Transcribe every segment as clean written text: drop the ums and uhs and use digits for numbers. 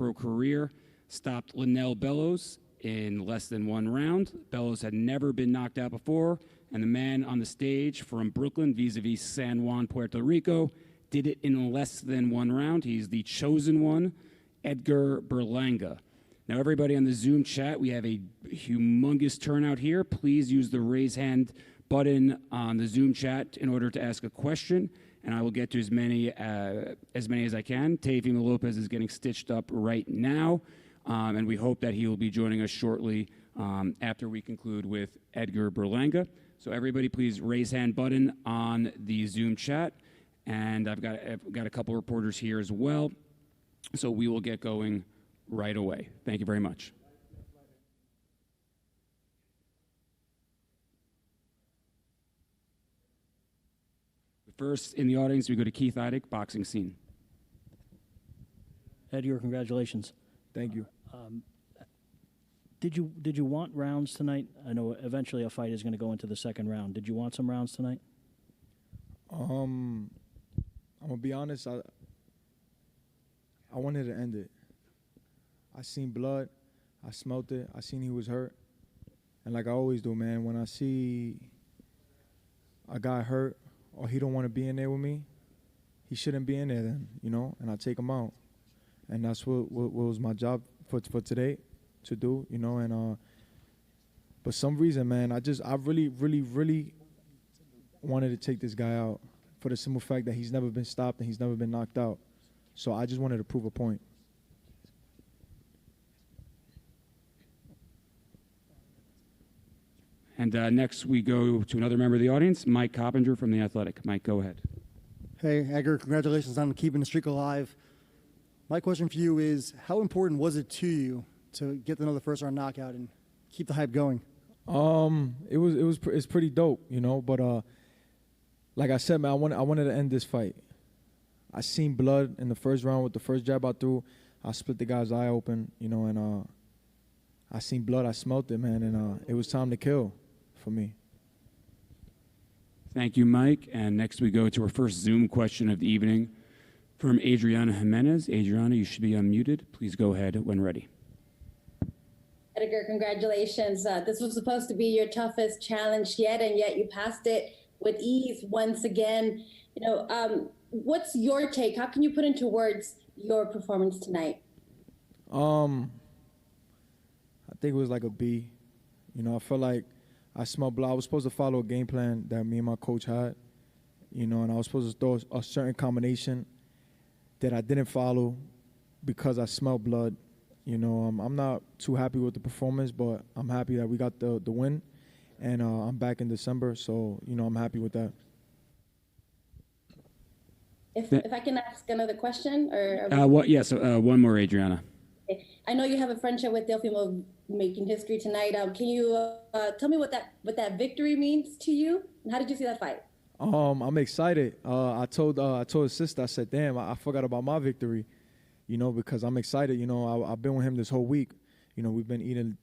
pro career, stopped Linnell Bellows in less than 1 round. Bellows had never been knocked out before, and the man on the stage from Brooklyn, vis-a-vis San Juan, Puerto Rico, did it in less than 1 round. He's the chosen one, Edgar Berlanga. Now, everybody on the Zoom chat, we have a humongous turnout here. Please use the raise hand button on the Zoom chat in order to ask a question, and I will get to as many as I can. Teofimo Lopez is getting stitched up right now, and we hope that he will be joining us shortly after we conclude with Edgar Berlanga. So everybody, please raise hand button on the Zoom chat, and I've got a couple reporters here as well, so we will get going right away. Thank you very much. First in the audience, we go to Keith Idek, boxing scene. Edgar, congratulations. Thank you. Did you want rounds tonight? I know eventually a fight is going to go into the second round. Did you want some rounds tonight? I'm gonna be honest. I wanted to end it. I seen blood. I smelt it. I seen he was hurt. And like I always do, man, when I see a guy hurt or he don't want to be in there with me, he shouldn't be in there then, you know, and I take him out. And that's what was my job for today to do, you know, and but some reason, man, I really wanted to take this guy out for the simple fact that he's never been stopped and he's never been knocked out. So I just wanted to prove a point. And next we go to another member of the audience, Mike Coppinger from The Athletic. Mike, go ahead. Hey, Edgar, congratulations on keeping the streak alive. My question for you is, how important was it to you to get another first-round knockout and keep the hype going? It's pretty dope, you know, but like I said, man, I wanted to end this fight. I seen blood in the first round with the first jab I threw. I split the guy's eye open, you know, and I seen blood. I smelt it, man, and it was time to kill for me. Thank you, Mike. And next we go to our first Zoom question of the evening from Adriana Jimenez. Adriana, you should be unmuted. Please go ahead when ready. Edgar, congratulations. This was supposed to be your toughest challenge yet, and yet you passed it with ease once again. You know, what's your take? How can you put into words your performance tonight? I think it was like a B. You know, I felt like I smelled blood. I was supposed to follow a game plan that me and my coach had, you know, and I was supposed to throw a certain combination that I didn't follow because I smelled blood. You know, I'm not too happy with the performance, but I'm happy that we got the win, and I'm back in December, so, you know, I'm happy with that. If I can ask another question? Yes, one more, Adriana. I know you have a friendship with Teofimo making history tonight. Can you tell me what that victory means to you, and how did you see that fight? I'm excited. I told his sister, I said, damn, I forgot about my victory, you know, because I'm excited. You know, I've been with him this whole week. You know, we've been eating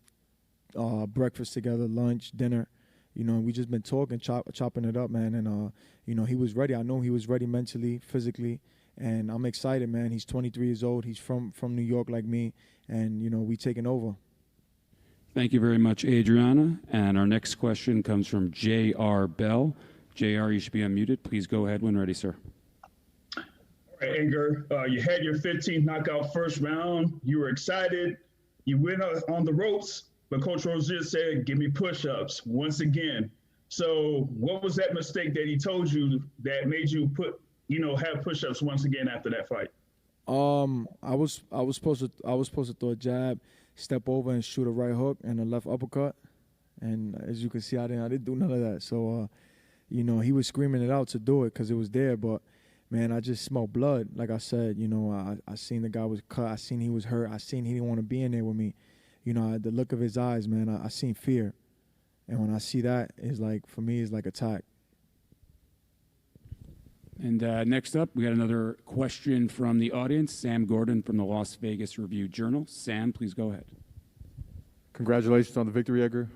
breakfast together, lunch, dinner. You know, we just been talking, chopping it up, man. And, you know, he was ready. I know he was ready mentally, physically. And I'm excited, man. He's 23 years old. He's from New York like me. And, you know, we taking over. Thank you very much, Adriana. And our next question comes from J.R. Bell. J.R., you should be unmuted. Please go ahead when ready, sir. All right, Edgar, you had your 15th knockout first round. You were excited. You went on the ropes, but Coach Rozier said, give me push-ups once again. So what was that mistake that he told you that made you have push-ups once again after that fight? I was supposed to throw a jab, step over and shoot a right hook and a left uppercut. And as you can see, I didn't do none of that. So, you know, he was screaming it out to do it because it was there. But, man, I just smelled blood. Like I said, you know, I seen the guy was cut. I seen he was hurt. I seen he didn't want to be in there with me. You know, the look of his eyes, man, I seen fear. And when I see that, it's like, for me, it's like attack. And next up, we got another question from the audience, Sam Gordon from the Las Vegas Review-Journal. Sam, please go ahead. Congratulations on the victory, Edgar.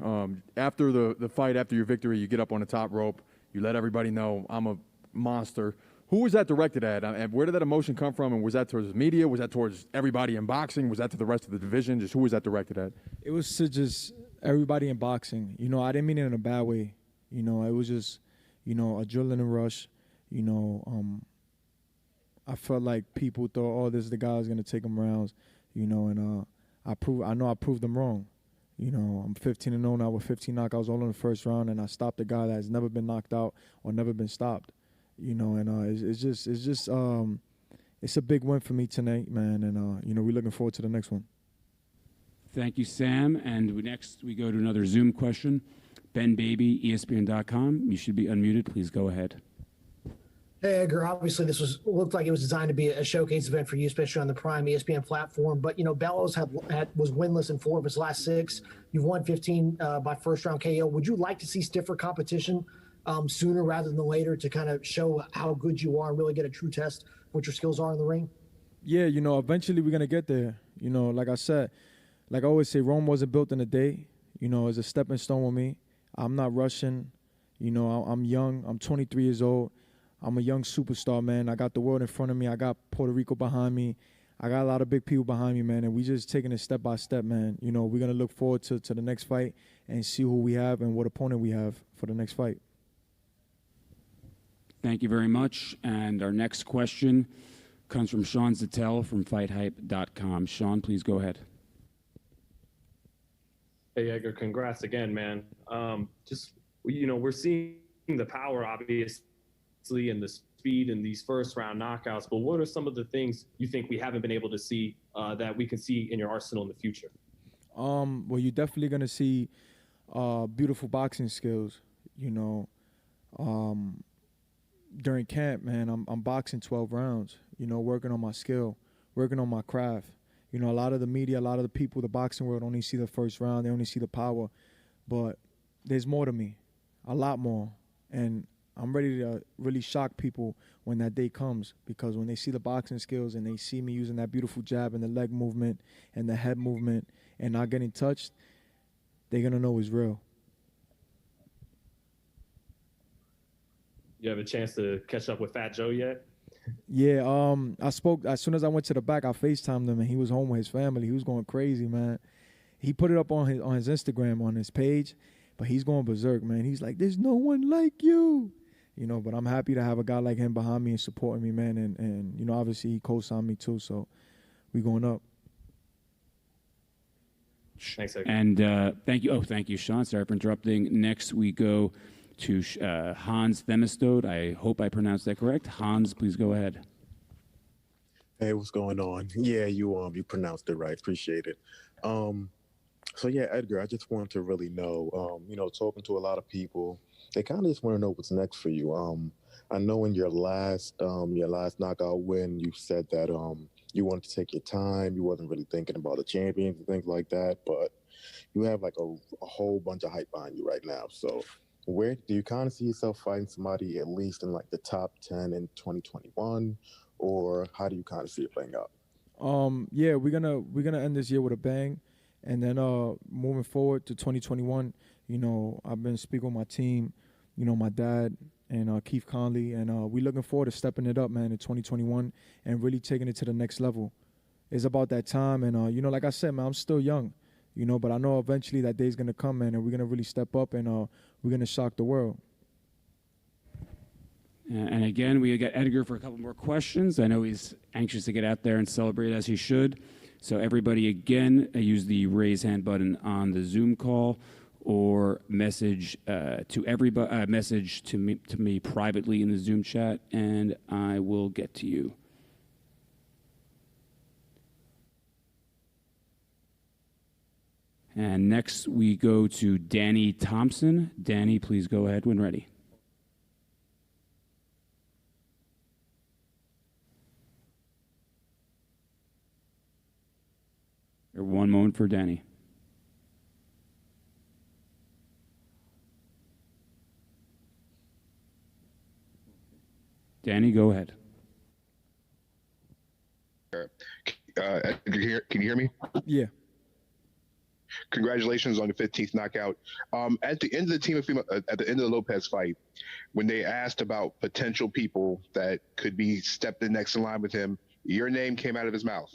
After the fight, after your victory, you get up on the top rope. You let everybody know I'm a monster. Who was that directed at? And where did that emotion come from? And was that towards the media? Was that towards everybody in boxing? Was that to the rest of the division? Just who was that directed at? It was to just everybody in boxing. You know, I didn't mean it in a bad way. You know, it was just, you know, adrenaline rush. You know, I felt like people thought, oh, this is the guy who's going to take them rounds. You know, and I know I proved them wrong. You know, I'm 15-0 now with 15 knockouts all in the first round, and I stopped a guy that has never been knocked out or never been stopped. You know, and it's a big win for me tonight, man. And you know, we're looking forward to the next one. Thank you, Sam. And next we go to another Zoom question. Ben Baby, ESPN.com. You should be unmuted. Please go ahead. Hey, Edgar, obviously this looked like it was designed to be a showcase event for you, especially on the Prime ESPN platform. But, you know, Bellows was winless in 4 of his last 6. You've won 15 by first-round KO. Would you like to see stiffer competition sooner rather than later to kind of show how good you are and really get a true test of what your skills are in the ring? Yeah, you know, eventually we're going to get there. You know, like I said, like I always say, Rome wasn't built in a day. You know, it's a stepping stone with me. I'm not rushing. You know, I'm young. I'm 23 years old. I'm a young superstar, man. I got the world in front of me. I got Puerto Rico behind me. I got a lot of big people behind me, man, and we just taking it step by step, man. You know, we're going to look forward to the next fight and see who we have and what opponent we have for the next fight. Thank you very much. And our next question comes from Sean Zattel from FightHype.com. Sean, please go ahead. Hey, Edgar, congrats again, man. You know, we're seeing the power, obviously, and the speed in these first-round knockouts, but what are some of the things you think we haven't been able to see that we can see in your arsenal in the future? Well, you're definitely going to see beautiful boxing skills, you know. During camp, man, I'm boxing 12 rounds, you know, working on my skill, working on my craft. You know, a lot of the media, a lot of the people, the boxing world only see the first round. They only see the power. But there's more to me, a lot more. And I'm ready to really shock people when that day comes, because when they see the boxing skills and they see me using that beautiful jab and the leg movement and the head movement and not getting touched, they're going to know it's real. You have a chance to catch up with Fat Joe yet? Yeah, I spoke as soon as I went to the back. I FaceTimed him, and he was home with his family. He was going crazy, man. He put it up on his Instagram, on his page, but he's going berserk, man. He's like, "There's no one like you," you know. But I'm happy to have a guy like him behind me and supporting me, man. And you know, obviously he co-signed me too, so we going up. Thanks, Edgar. And thank you. Oh, thank you, Sean. Sorry for interrupting. Next we go to Hans Themistode. I hope I pronounced that correct. Hans, please go ahead. Hey, what's going on? Yeah, you pronounced it right. Appreciate it. So yeah, Edgar, I just wanted to really know, you know, talking to a lot of people, they kind of just want to know what's next for you. I know in your last knockout win, you said that you wanted to take your time. You wasn't really thinking about the champions and things like that, but you have like a whole bunch of hype behind you right now. So where do you kind of see yourself fighting somebody at least in like the top 10 in 2021, or how do you kind of see it playing out? Yeah, we're gonna end this year with a bang, and then moving forward to 2021, you know, I've been speaking with my team, you know, my dad and Keith Conley, and we're looking forward to stepping it up, man, in 2021 and really taking it to the next level. It's about that time, and you know, like I said, man, I'm still young, you know, but I know eventually that day's gonna come, man, and we're gonna really step up and we're gonna shock the world. And again, we got Edgar for a couple more questions. I know he's anxious to get out there and celebrate as he should. So everybody, again, use the raise hand button on the Zoom call, or message to everybody. Message to me privately in the Zoom chat, and I will get to you. And next we go to Danny Thompson. Danny, please go ahead when ready. One moment for Danny. Danny, go ahead. Can you hear me? Yeah. Congratulations on the 15th knockout. At the end of the Lopez fight, when they asked about potential people that could be stepped in next in line with him, your name came out of his mouth.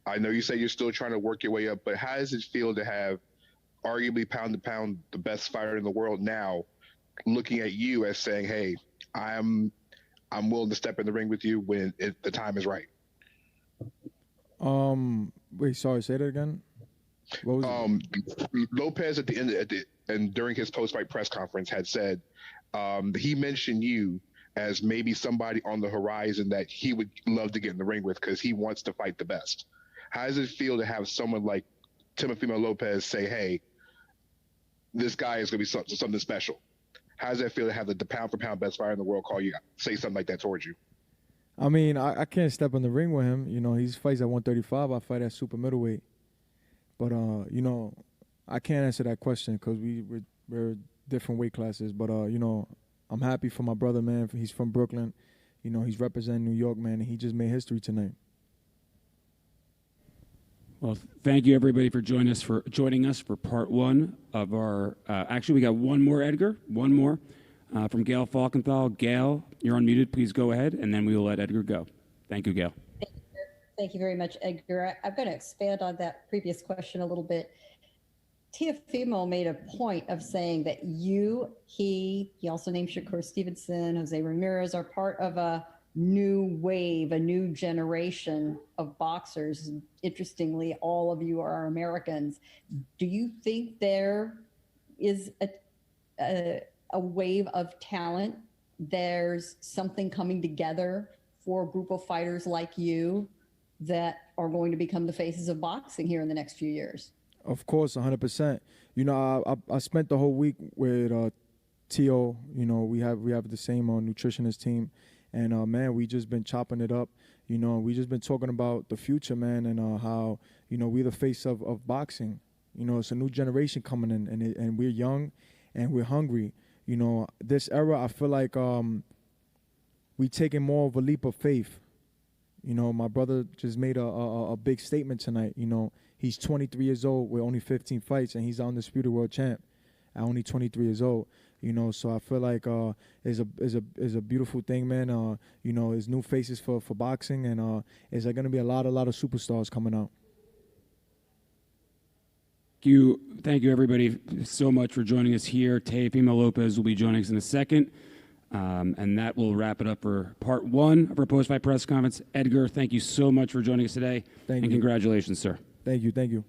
I know you say you're still trying to work your way up, but how does it feel to have arguably pound to pound the best fighter in the world now, looking at you as saying, "Hey, I'm willing to step in the ring with you when the time is right"? Wait, sorry, say that again. What was Lopez and during his post-fight press conference had said he mentioned you as maybe somebody on the horizon that he would love to get in the ring with because he wants to fight the best. How does it feel to have someone like Teofimo Lopez say, "Hey, this guy is going to be something special"? How does that feel to have the pound for pound best fighter in the world call you, say something like that towards you? I mean, I can't step in the ring with him. You know, he fights at 135. I fight at super middleweight. But, you know, I can't answer that question because we're different weight classes. But, you know, I'm happy for my brother, man. He's from Brooklyn. You know, he's representing New York, man, and he just made history tonight. Well, thank you, everybody, for joining us for part one of our actually, we got one more, Edgar. One more from Gail Falkenthal. Gail, you're unmuted. Please go ahead, and then we will let Edgar go. Thank you, Gail. Thank you very much, Edgar. I'm going to expand on that previous question a little bit. Teofimo made a point of saying that he also named Shakur Stevenson, Jose Ramirez, are part of a new wave, a new generation of boxers. Interestingly, all of you are Americans. Do you think there is a wave of talent? There's something coming together for a group of fighters like you that are going to become the faces of boxing here in the next few years? Of course, 100%. You know, I spent the whole week with Teo. You know, we have the same nutritionist team. And, man, we just been chopping it up. You know, we just been talking about the future, man, and how, you know, we're the face of boxing. You know, it's a new generation coming in, and we're young and we're hungry. You know, this era, I feel like we taking more of a leap of faith. You know, my brother just made a big statement tonight. You know, he's 23 years old with only 15 fights, and he's the undisputed world champ at only 23 years old. You know, so I feel like is a beautiful thing, man. You know, it's new faces for boxing, and is there gonna be a lot of superstars coming out. Thank you, everybody, so much for joining us here. Teofimo Lopez will be joining us in a second, and that will wrap it up for part one of our post-fight press conference. Edgar, thank you so much for joining us today, and congratulations, sir. Thank you.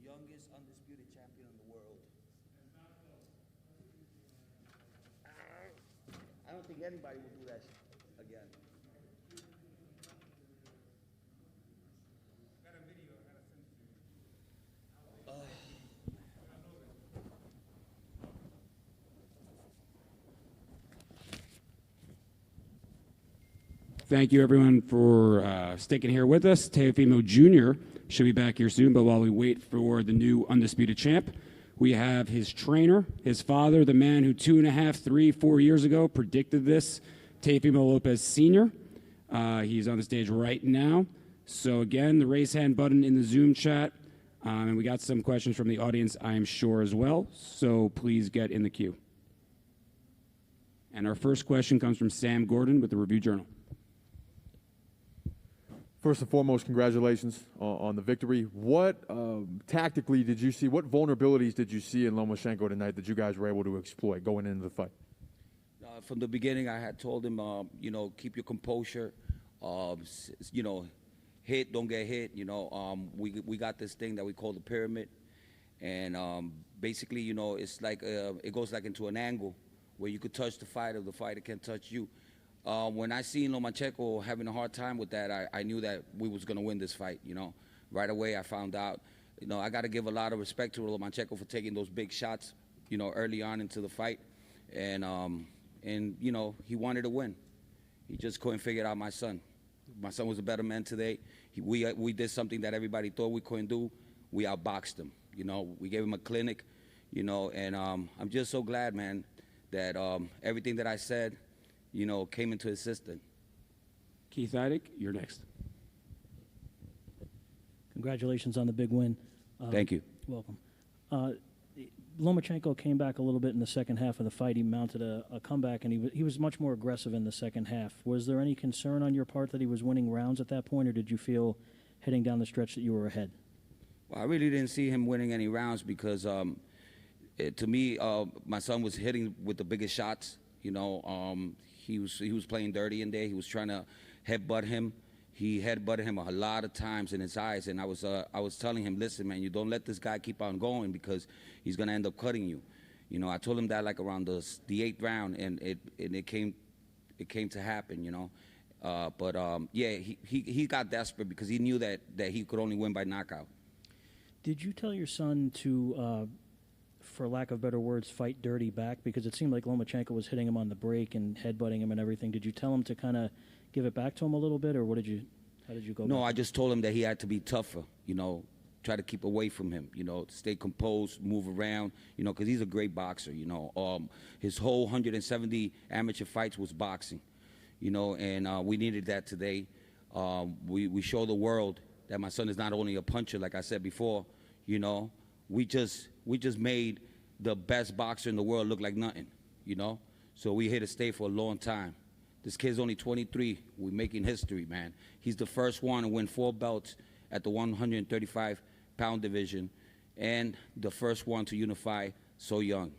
youngest undisputed champion in the world. I don't think anybody will do that again. Thank you, everyone, for sticking here with us. Teofimo Jr. should be back here soon, but while we wait for the new undisputed champ, we have his trainer, his father, the man who 2.5, 3, 4 years ago predicted this, Teofimo Lopez Sr. He's on the stage right now. So again, the raise hand button in the Zoom chat, and we got some questions from the audience, I am sure, as well. So please get in the queue. And our first question comes from Sam Gordon with the Review-Journal. First and foremost, congratulations on the victory. What tactically did you see? What vulnerabilities did you see in Lomachenko tonight that you guys were able to exploit going into the fight? From the beginning, I had told him, keep your composure. Hit, don't get hit. We got this thing that we call the pyramid, and basically, it's like it goes like into an angle where you could touch the fighter, the fighter can touch you. When I seen Lomachenko having a hard time with that, I knew that we was going to win this fight, Right away, I found out. I got to give a lot of respect to Lomachenko for taking those big shots, early on into the fight. And he wanted to win. He just couldn't figure out my son. My son was a better man today. We did something that everybody thought we couldn't do. We outboxed him, We gave him a clinic, and I'm just so glad, man, that everything that I said, came into existence. Keith Idec, you're next. Congratulations on the big win. Thank you. Welcome. Lomachenko came back a little bit in the second half of the fight. He mounted a comeback, and he was much more aggressive in the second half. Was there any concern on your part that he was winning rounds at that point, or did you feel heading down the stretch that you were ahead? Well, I really didn't see him winning any rounds because, to me, my son was hitting with the biggest shots. He was playing dirty in there. He was trying to headbutt him. He headbutted him a lot of times in his eyes, and I was telling him, listen, man, you don't let this guy keep on going because he's gonna end up cutting you. I told him that like around the 8th round, and it came to happen. He got desperate because he knew that he could only win by knockout. Did you tell your son to, for lack of better words, fight dirty back? Because it seemed like Lomachenko was hitting him on the break and headbutting him and everything. Did you tell him to kind of give it back to him a little bit, or how did you go? No, I just told him that he had to be tougher, try to keep away from him, stay composed, move around, because he's a great boxer, his whole 170 amateur fights was boxing, and we needed that today. We show the world that my son is not only a puncher, like I said before, we just made the best boxer in the world look like nothing, so we here to stay for a long time. This kid's only 23. We're making history, man. He's the first one to win 4 belts at the 135-pound division and the first one to unify so young.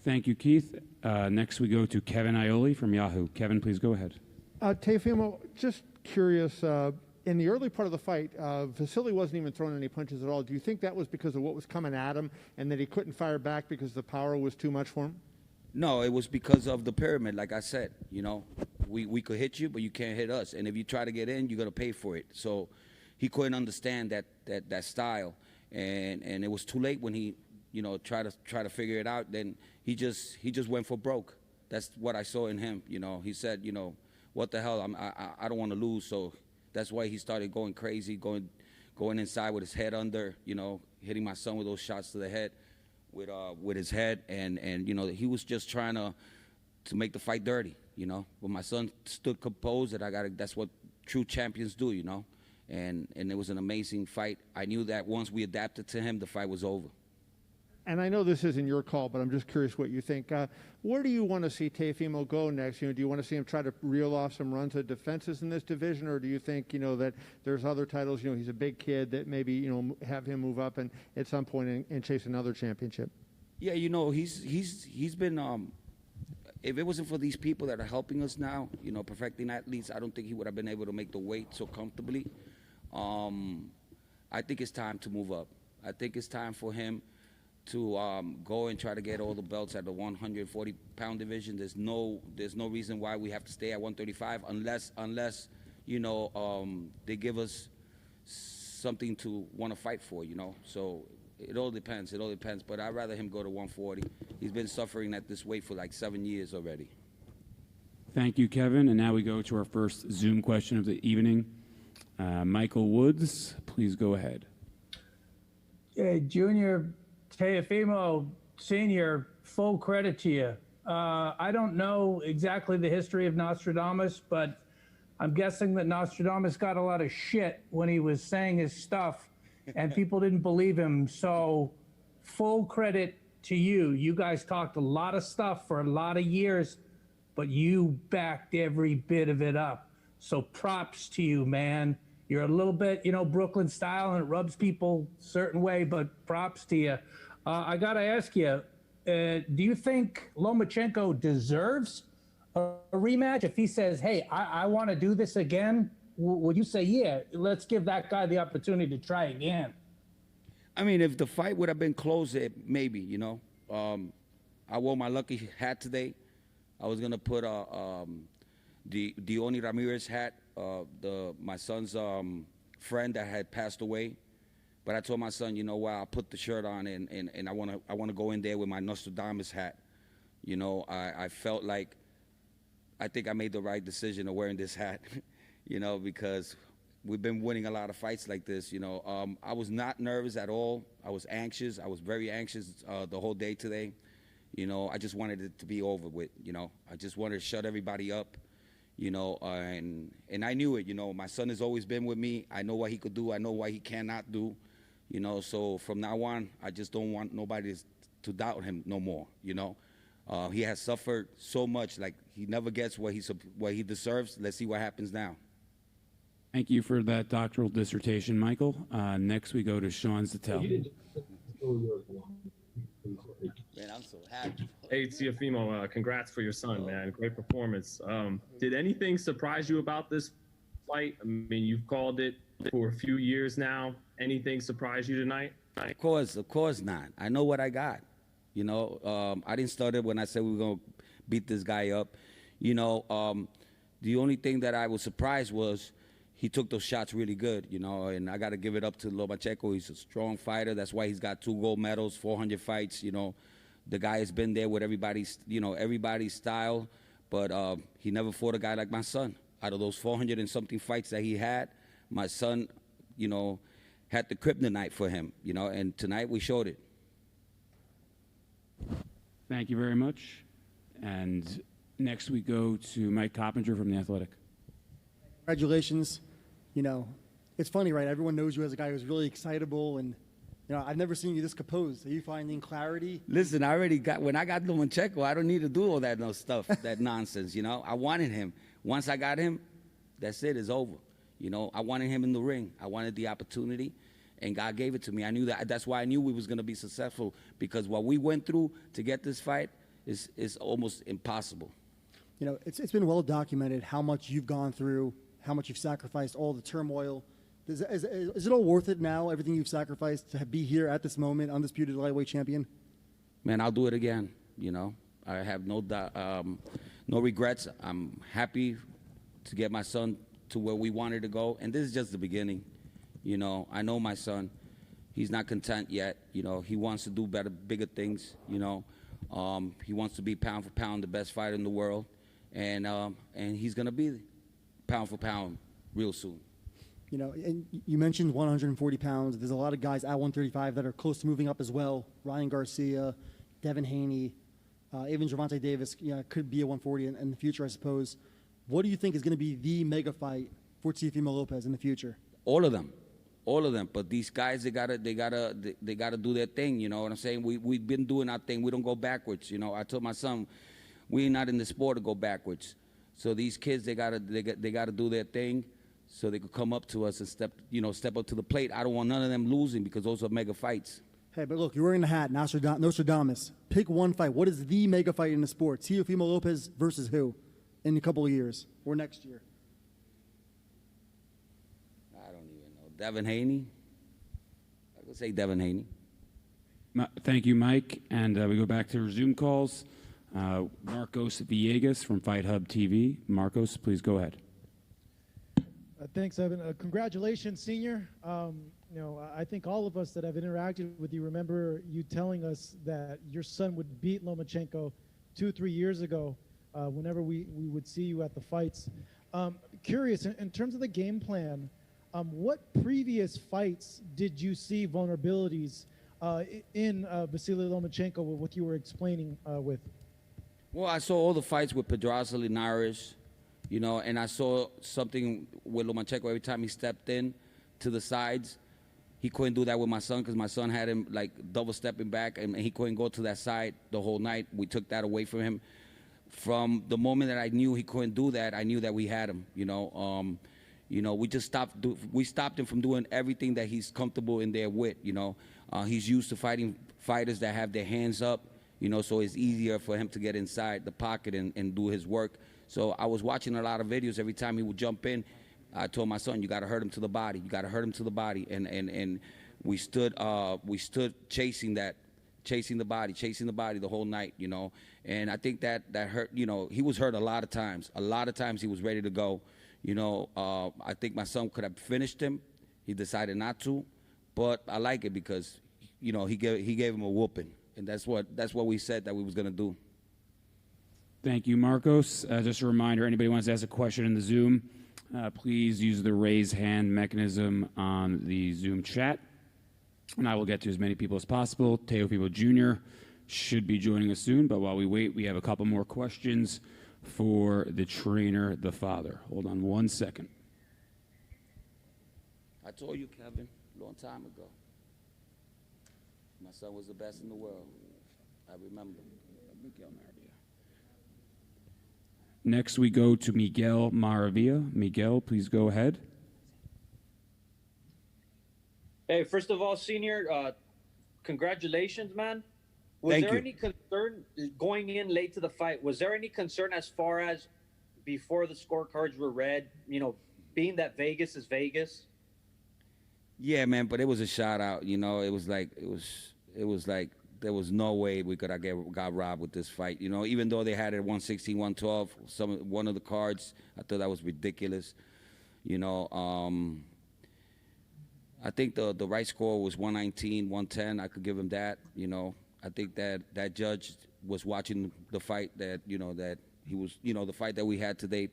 Thank you, Keith. Next, we go to Kevin Ioli from Yahoo. Kevin, please go ahead. Teofimo, just curious, in the early part of the fight, Vasiliy wasn't even throwing any punches at all. Do you think that was because of what was coming at him and that he couldn't fire back because the power was too much for him? No, it was because of the pyramid, like I said. We could hit you, but you can't hit us. And if you try to get in, you're going to pay for it. So he couldn't understand that style. And it was too late when he, tried to figure it out. Then he just went for broke. That's what I saw in him. He said, what the hell, I don't want to lose. So that's why he started going crazy, going inside with his head under, hitting my son with those shots to the head. With his head, and he was just trying to make the fight dirty, But my son stood composed, and that's what true champions do, And it was an amazing fight. I knew that once we adapted to him, the fight was over. And I know this isn't your call, but I'm just curious what you think. Where do you want to see Teofimo go next? Do you want to see him try to reel off some runs of defenses in this division, or do you think that there's other titles? He's a big kid that maybe have him move up and at some point and chase another championship. Yeah, he's been. If it wasn't for these people that are helping us now, perfecting athletes, I don't think he would have been able to make the weight so comfortably. I think it's time to move up. I think it's time for him to go and try to get all the belts at the 140-pound division. There's no reason why we have to stay at 135 unless you know, they give us something to want to fight for, you know. So it all depends. It all depends. But I'd rather him go to 140. He's been suffering at this weight for like 7 years already. Thank you, Kevin. And now we go to our first Zoom question of the evening. Michael Woods, please go ahead. Junior Teofimo Senior, full credit to you. I don't know exactly the history of Nostradamus, but I'm guessing that Nostradamus got a lot of shit when he was saying his stuff, and people didn't believe him. So full credit to you. You guys talked a lot of stuff for a lot of years, but you backed every bit of it up. So props to you, man. You're a little bit, you know, Brooklyn style, and it rubs people a certain way, but props to you. I got to ask you, do you think Lomachenko deserves a rematch? If he says, hey, I want to do this again, would you say, yeah, let's give that guy the opportunity to try again? I mean, if the fight would have been closer, maybe, you know. I wore my lucky hat today. I was going to put the Inoue Ramirez hat, my son's friend that had passed away. But I told my son, you know what, I'll put the shirt on and I want to go in there with my Nostradamus hat. You know, I felt like I think I made the right decision of wearing this hat, you know, because we've been winning a lot of fights like this, you know. I was not nervous at all. I was anxious. I was very anxious the whole day today. You know, I just wanted it to be over with, you know. I just wanted to shut everybody up, you know, and I knew it, you know. My son has always been with me. I know what he could do. I know what he cannot do, you know. So from now on, I just don't want nobody to doubt him no more, you know. He has suffered so much, like he never gets what he deserves. Let's see what happens now. Thank you for that doctoral dissertation, Michael. Next, we go to Sean Zattel. Man, I'm so happy. Hey, Teofimo, congrats for your son, man. Great performance. Did anything surprise you about this fight? I mean, you've called it for a few years now. Anything surprise you tonight? Of course not. I know what I got. You know, I didn't start it when I said we were going to beat this guy up. You know, the only thing that I was surprised was he took those shots really good, you know, and I got to give it up to Lomachenko. He's a strong fighter. That's why he's got 2 gold medals, 400 fights, you know. The guy has been there with everybody's, you know, everybody's style, but he never fought a guy like my son. Out of those 400 and something fights that he had, my son, you know, had the kryptonite for him, you know, and tonight we showed it. Thank you very much. And next we go to Mike Coppinger from The Athletic. Congratulations. You know, it's funny, right? Everyone knows you as a guy who's really excitable, and you know, I've never seen you this composed. Are you finding clarity? Listen, when I got Lomachenko, I don't need to do all that stuff, that nonsense, you know. I wanted him. Once I got him, that's it, it's over. You know, I wanted him in the ring. I wanted the opportunity, and God gave it to me. I knew that. That's why I knew we was going to be successful, because what we went through to get this fight is almost impossible. You know, it's been well documented how much you've gone through, how much you've sacrificed, all the turmoil. Is it all worth it now, everything you've sacrificed to be here at this moment, undisputed lightweight champion? Man, I'll do it again, you know. I have no regrets. I'm happy to get my son to where we wanted to go, and this is just the beginning. You know, I know my son. He's not content yet. You know, he wants to do better, bigger things, you know. He wants to be pound for pound the best fighter in the world, and he's going to be pound for pound real soon. You know, and you mentioned 140 pounds. There's a lot of guys at 135 that are close to moving up as well. Ryan Garcia, Devin Haney, even Gervonta Davis, could be a 140 in the future, I suppose. What do you think is going to be the mega fight for Teofimo Lopez in the future? All of them. But these guys, they gotta do their thing. You know what I'm saying? We've been doing our thing. We don't go backwards. You know, I told my son, we're not in the sport to go backwards. So these kids, they gotta do their thing, so they could come up to us and step up to the plate. I don't want none of them losing, because those are mega fights. Hey, but look, you're wearing the hat, Nostradamus. Pick one fight. What is the mega fight in the sport? Teofimo Lopez versus who in a couple of years or next year? I don't even know. Devin Haney? could say Devin Haney. Thank you, Mike. And we go back to our Zoom calls. Marcos Villegas from Fight Hub TV. Marcos, please go ahead. Thanks, Evan. Congratulations, Senior. I think all of us that have interacted with you remember you telling us that your son would beat Lomachenko 2-3 years ago whenever we would see you at the fights. Curious, in terms of the game plan, what previous fights did you see vulnerabilities in Vasiliy Lomachenko with what you were explaining with? Well, I saw all the fights with Pedraza Linares, and I saw something with Lomachenko every time he stepped in to the sides. He couldn't do that with my son because my son had him like double stepping back, and he couldn't go to that side the whole night. We took that away from him. From the moment that I knew he couldn't do that, I knew that we had him. We just stopped him from doing everything that he's comfortable in there with. He's used to fighting fighters that have their hands up. So it's easier for him to get inside the pocket and do his work. So I was watching a lot of videos. Every time he would jump in, I told my son, you got to hurt him to the body. You got to hurt him to the body. And we stood chasing the body the whole night, And I think that hurt, he was hurt a lot of times. A lot of times he was ready to go. I think my son could have finished him. He decided not to. But I like it because, he gave him a whooping. And that's what we said that we was going to do. Thank you, Marcos. Just a reminder, anybody wants to ask a question in the Zoom, please use the raise hand mechanism on the Zoom chat, and I will get to as many people as possible. Teofimo Jr. should be joining us soon, but while we wait, we have a couple more questions for the trainer, the father. Hold on one second. I told you, Kevin, a long time ago. My son was the best in the world. I remember. Miguel Maravilla. Next, we go to Miguel Maravilla. Miguel, please go ahead. Hey, first of all, Senior, congratulations, man. Was there any concern going in late to the fight? Was there any concern as far as before the scorecards were read, being that Vegas is Vegas? Yeah, man, but it was a shout out. It was like there was no way we could have got robbed with this fight. Even though they had it 116, 112, one of the cards, I thought that was ridiculous. I think the right score was 119, 110. I could give him that. I think that judge was watching the fight that that he was the fight that we had today.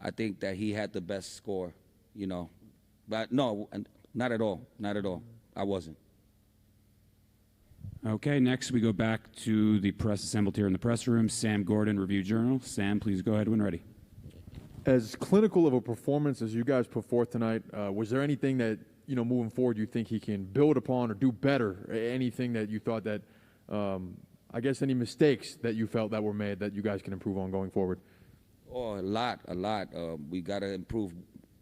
I think that he had the best score. But no, not at all. Not at all. I wasn't. Okay, next we go back to the press assembled here in the press room. Sam Gordon, Review Journal. Sam, please go ahead when ready. As clinical of a performance as you guys put forth tonight, was there anything that, moving forward you think he can build upon or do better? Anything that you thought that, any mistakes that you felt that were made that you guys can improve on going forward? Oh, a lot. We got to improve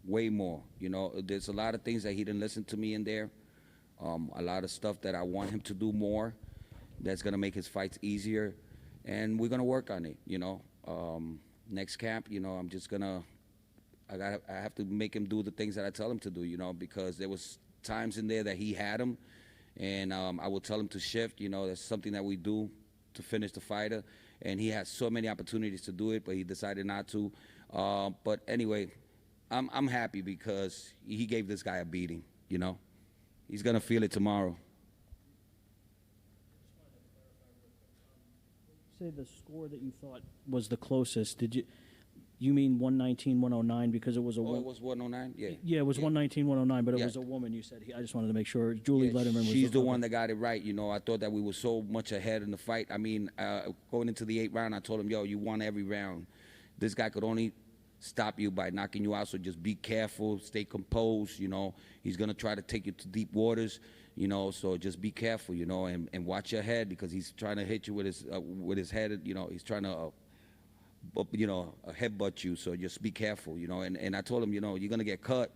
way more. There's a lot of things that he didn't listen to me in there. A lot of stuff that I want him to do more that's going to make his fights easier, and we're going to work on it, Next camp, I'm just going to I have to make him do the things that I tell him to do, because there was times in there that he had him, and I will tell him to shift, that's something that we do to finish the fighter, and he has so many opportunities to do it, but he decided not to. But anyway, I'm happy because he gave this guy a beating, He's going to feel it tomorrow. Say the score that you thought was the closest. You mean 119, 109 because it was a woman? It was 109? Yeah. Yeah, it was 119, 109, but it was a woman, you said. I just wanted to make sure. Julie Letterman was she's the one that got it right. I thought that we were so much ahead in the fight. I mean, going into the 8th round, I told him, you won every round. This guy could only stop you by knocking you out, so just be careful, stay composed, He's going to try to take you to deep waters, so just be careful, and watch your head because he's trying to hit you with his head, he's trying to, headbutt you, so just be careful, and I told him, you're going to get cut.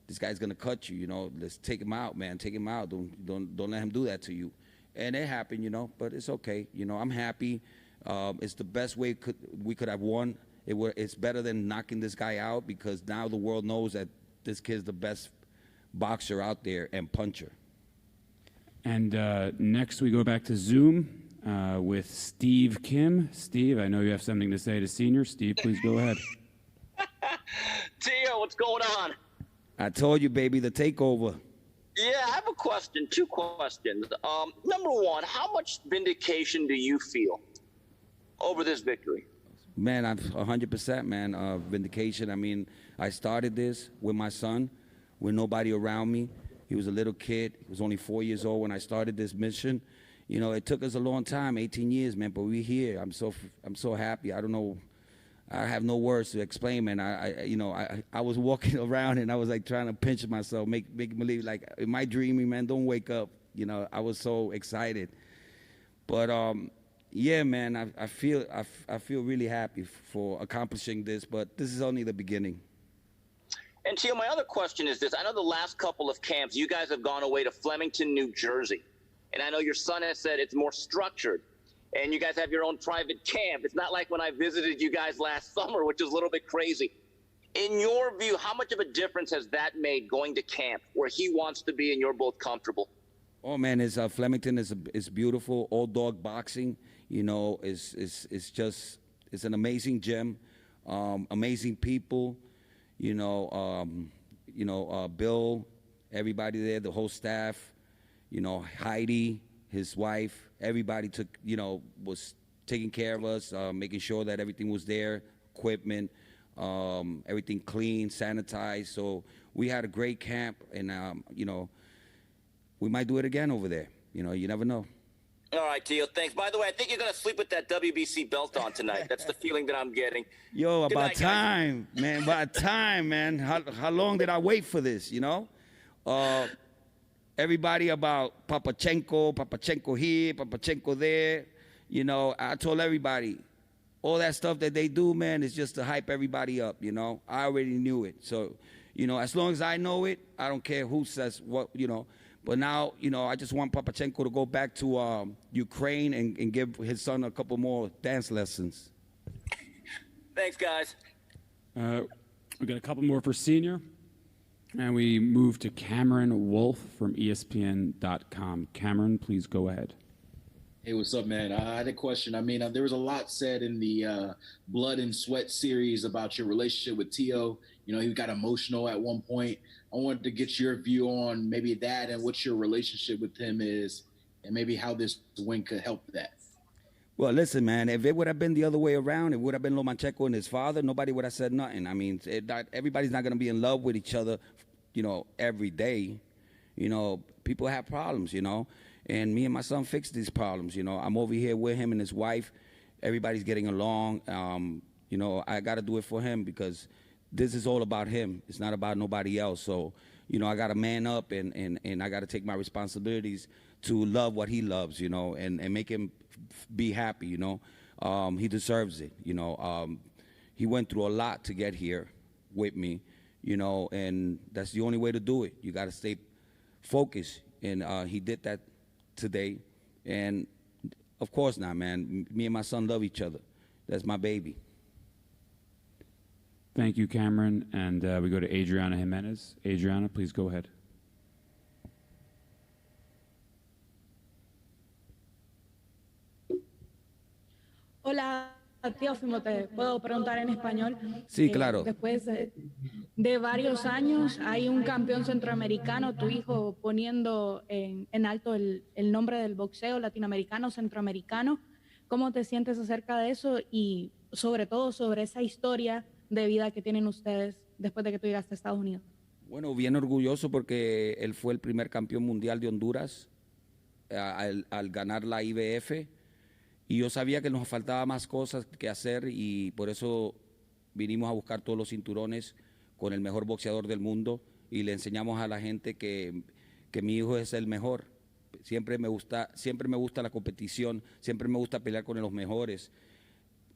This guy's going to cut you, let's take him out, man, take him out. Don't let him do that to you. And it happened, but it's okay. I'm happy. It's the best way we could have won. It's better than knocking this guy out because now the world knows that this kid's the best boxer out there and puncher. And next we go back to Zoom with Steve Kim. Steve, I know you have something to say to Senior. Steve, please go ahead. Tio, what's going on? I told you, baby, the takeover. Yeah, I have a question, two questions. Number one, how much vindication do you feel over this victory? Man, I'm 100%, man. Vindication. I mean, I started this with my son, with nobody around me. He was a little kid. He was only 4 years old when I started this mission. You know, it took us a long time, 18 years, man, but we're here. I'm so happy. I don't know. I have no words to explain, man. I was walking around and I was like trying to pinch myself, make believe like, am I dreaming, man? Don't wake up. You know, I was so excited. But yeah, man, I feel really happy for accomplishing this. But this is only the beginning. And Tio, my other question is this: I know the last couple of camps, you guys have gone away to Flemington, New Jersey, and I know your son has said it's more structured. And you guys have your own private camp. It's not like when I visited you guys last summer, which was a little bit crazy. In your view, how much of a difference has that made going to camp where he wants to be and you're both comfortable? Oh man, Flemington is beautiful. All dog boxing, you know, it's an amazing gym, amazing people, Bill, everybody there, the whole staff, Heidi, his wife, everybody was taking care of us, making sure that everything was there, equipment, everything clean, sanitized. So we had a great camp, and we might do it again over there. You never know. All right, Tio, thanks. By the way, I think you're going to sleep with that WBC belt on tonight. That's the feeling that I'm getting. Yo, about time, man. About time, man. How long did I wait for this, Everybody about Papachenko here, Papachenko there. I told everybody, all that stuff that they do, man, is just to hype everybody up, I already knew it. So, as long as I know it, I don't care who says what, But now, I just want Papachenko to go back to Ukraine and give his son a couple more dance lessons. Thanks, guys. We got a couple more for Senior. And we move to Cameron Wolf from ESPN.com. Cameron, please go ahead. Hey, what's up, man? I had a question. I mean, there was a lot said in the Blood and Sweat series about your relationship with Tio. He got emotional at one point. I wanted to get your view on maybe that and what your relationship with him is and maybe how this win could help that. Well, listen, man, if it would have been the other way around, it would have been Lomachenko and his father, nobody would have said nothing. I mean, everybody's not going to be in love with each other, every day. People have problems, and me and my son fixed these problems. I'm over here with him and his wife. Everybody's getting along. I got to do it for him because this is all about him. It's not about nobody else. So, I got to man up and I got to take my responsibilities to love what he loves, and make him be happy, He deserves it, He went through a lot to get here with me, and that's the only way to do it. You got to stay focused, and he did that today. And of course not, man. Me and my son love each other. That's my baby. Thank you, Cameron. And we go to Adriana Jimenez. Adriana, please go ahead. Hola, Teofimo, ¿te puedo preguntar en español? Sí, claro. Después de varios años, hay un campeón centroamericano, tu hijo poniendo en alto el nombre del boxeo latinoamericano, centroamericano. ¿Cómo te sientes acerca de eso y sobre todo sobre esa historia de vida que tienen ustedes después de que tú llegaste a Estados Unidos? Bueno, bien orgulloso porque él fue el primer campeón mundial de Honduras al ganar la IBF. Y yo sabía que nos faltaba más cosas que hacer y por eso vinimos a buscar todos los cinturones con el mejor boxeador del mundo y le enseñamos a la gente que mi hijo es el mejor. Siempre me gusta la competición, siempre me gusta pelear con los mejores.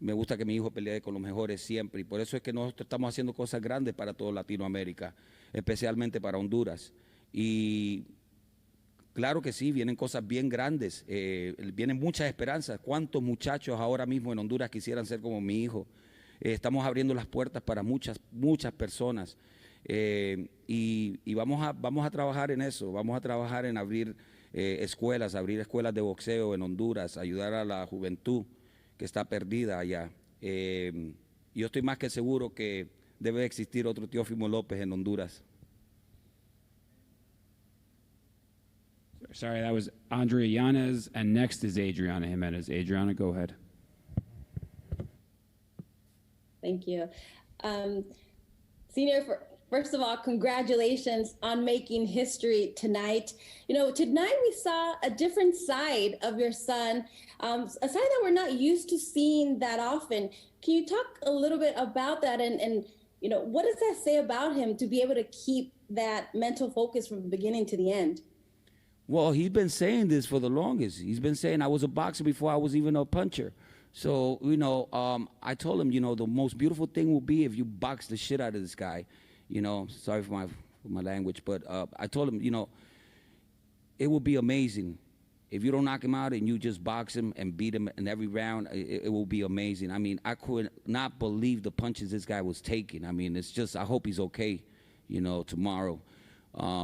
Me gusta que mi hijo pelee con los mejores siempre y por eso es que nosotros estamos haciendo cosas grandes para toda Latinoamérica, especialmente para Honduras. Y claro que sí, vienen cosas bien grandes, vienen muchas esperanzas. ¿Cuántos muchachos ahora mismo en Honduras quisieran ser como mi hijo? Estamos abriendo las puertas para muchas personas y vamos a trabajar en eso, vamos a trabajar en abrir escuelas, abrir escuelas de boxeo en Honduras, ayudar a la juventud que está perdida allá. Yo estoy más que seguro que debe existir otro Teofimo Lopez en Honduras. Sorry, that was Andrea Yanez, and next is Adriana Jimenez. Adriana, go ahead. Thank you. Senior, first of all, congratulations on making history tonight. You know, tonight we saw a different side of your son, a side that we're not used to seeing that often. Can you talk a little bit about that and you know, what does that say about him to be able to keep that mental focus from the beginning to the end? Well, he's been saying this for the longest. He's been saying, I was a boxer before I was even a puncher. So, you know, I told him, you know, the most beautiful thing will be if you box the shit out of this guy. You know, sorry for my language, but I told him, you know, it will be amazing. If you don't knock him out and you just box him and beat him in every round, it will be amazing. I mean, I could not believe the punches this guy was taking. I mean, it's just, I hope he's okay, you know, tomorrow,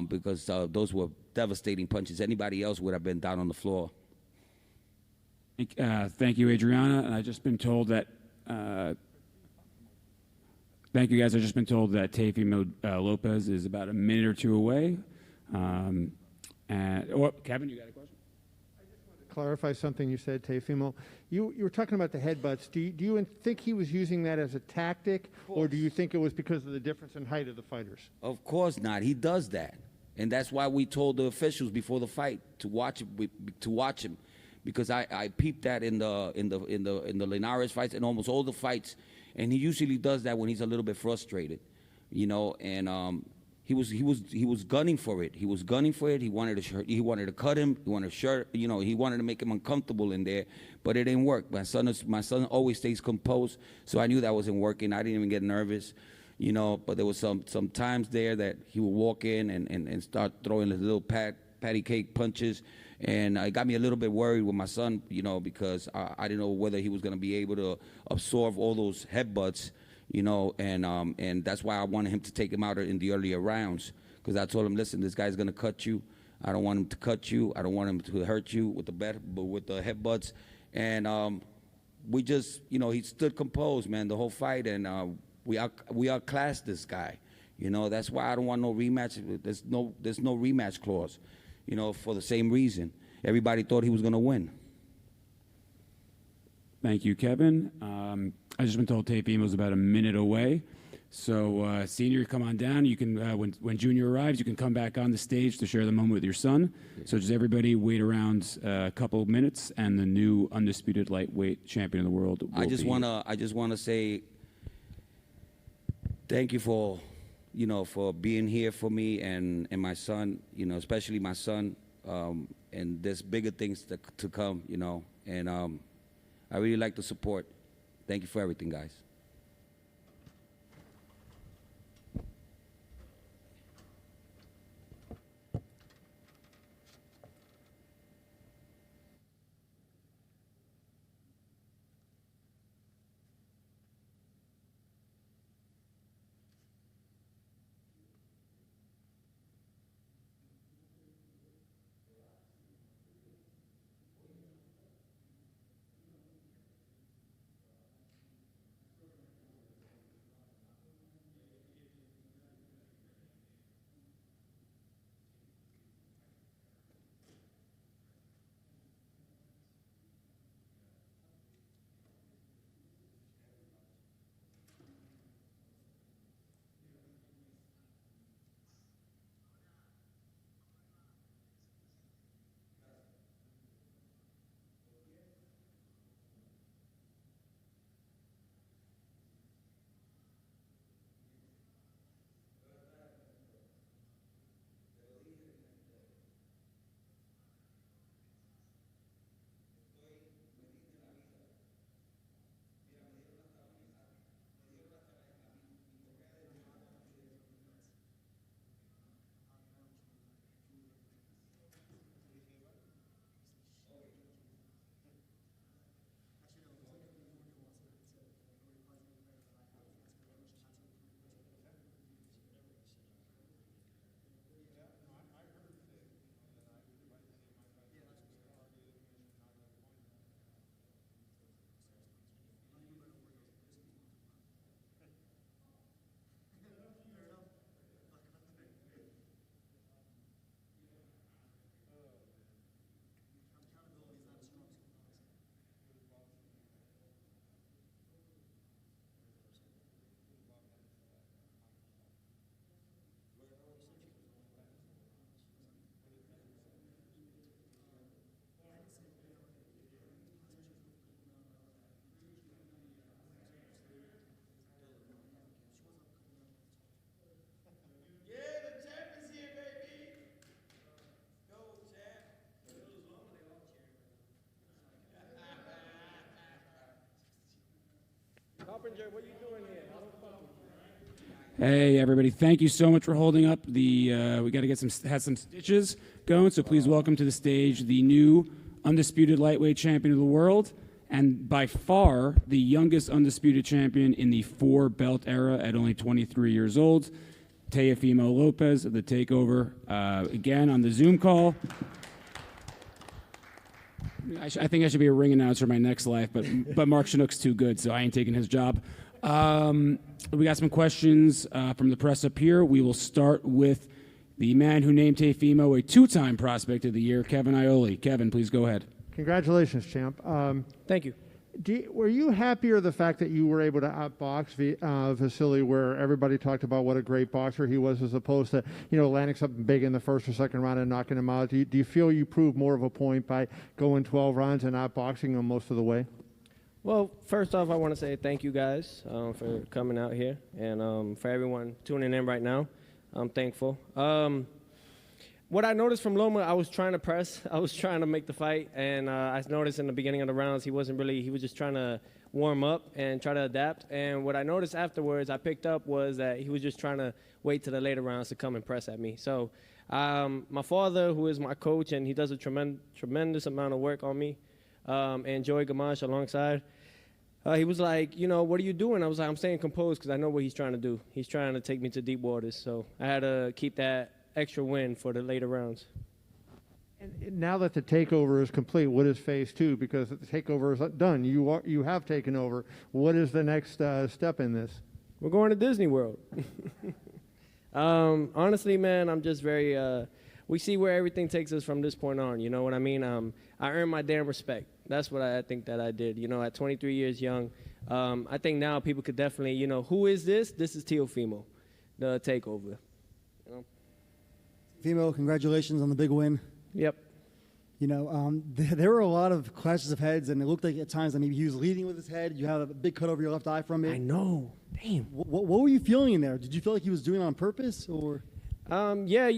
because those were devastating punches. Anybody else would have been down on the floor. Thank you, Adriana. And I've just been told that. Thank you, guys. I've just been told that Teofimo Lopez is about a minute or two away. Kevin, you got a question? Clarify something you said, Teofimo. You were talking about the headbutts. Do you think he was using that as a tactic, or do you think it was because of the difference in height of the fighters? Of course not. He does that, and that's why we told the officials before the fight to watch him, because I peeped that in the Linares fights and almost all the fights, and he usually does that when he's a little bit frustrated, you know. And he was gunning for it. He was gunning for it. He wanted to cut him. He wanted to shirt. You know, he wanted to make him uncomfortable in there, but it didn't work. My son always stays composed, so I knew that wasn't working. I didn't even get nervous, you know. But there was some times there that he would walk in and start throwing his little patty cake punches, and it got me a little bit worried with my son, you know, because I didn't know whether he was going to be able to absorb all those headbutts. You know, and that's why I wanted him to take him out in the earlier rounds, because I told him, listen, this guy's gonna cut you. I don't want him to cut you. I don't want him to hurt you with the headbutts. And we just, you know, he stood composed, man, the whole fight, and we outclassed this guy. You know, that's why I don't want no rematch. There's no rematch clause. You know, for the same reason. Everybody thought he was gonna win. Thank you, Kevin. I've just been told Teofimo's about a minute away. So, Senior, come on down. You can, when Junior arrives, you can come back on the stage to share the moment with your son. So just everybody wait around a couple of minutes, and the new undisputed lightweight champion of the world will I just wanna say thank you for, you know, for being here for me and my son, you know, especially my son, and there's bigger things to come, you know, and I really like the support. Thank you for everything, guys. Hey everybody! Thank you so much for holding up the. We got to get some stitches going. So please welcome to the stage the new undisputed lightweight champion of the world, and by far the youngest undisputed champion in the 4-belt era at only 23 years old, Teofimo Lopez of the Takeover. Again on the Zoom call. I think I should be a ring announcer in my next life, but Mark Chinook's too good, so I ain't taking his job. We got some questions from the press up here. We will start with the man who named Teofimo a 2-time prospect of the year, Kevin Iole. Kevin, please go ahead. Congratulations, champ. Thank you. Were you happier the fact that you were able to outbox Vasiliy, where everybody talked about what a great boxer he was, as opposed to landing something big in the first or second round and knocking him out? Do you feel you proved more of a point by going 12 rounds and outboxing him most of the way? Well, first off, I want to say thank you guys for coming out here, and for everyone tuning in right now. I'm thankful. What I noticed from Loma, I was trying to press. I was trying to make the fight, and I noticed in the beginning of the rounds he was just trying to warm up and try to adapt. And what I noticed afterwards I picked up was that he was just trying to wait to the later rounds to come and press at me. So my father, who is my coach, and he does a tremendous amount of work on me, and Joey Gamache alongside, he was like, what are you doing? I was like, I'm staying composed because I know what he's trying to do. He's trying to take me to deep waters. So I had to keep that extra win for the later rounds. And now that the takeover is complete, what is phase 2? Because the takeover is done. You have taken over. What is the next step in this? We're going to Disney World. Honestly, man, I'm just very. We see where everything takes us from this point on. You know what I mean? I earned my damn respect. That's what I think that I did. At 23 years young, I think now people could definitely, who is this? This is Teofimo, the takeover. Teofimo, congratulations on the big win. Yep. There were a lot of clashes of heads, and it looked like at times that maybe he was leading with his head. You had a big cut over your left eye from it. I know. Damn. What were you feeling in there? Did you feel like he was doing it on purpose, or? Yeah,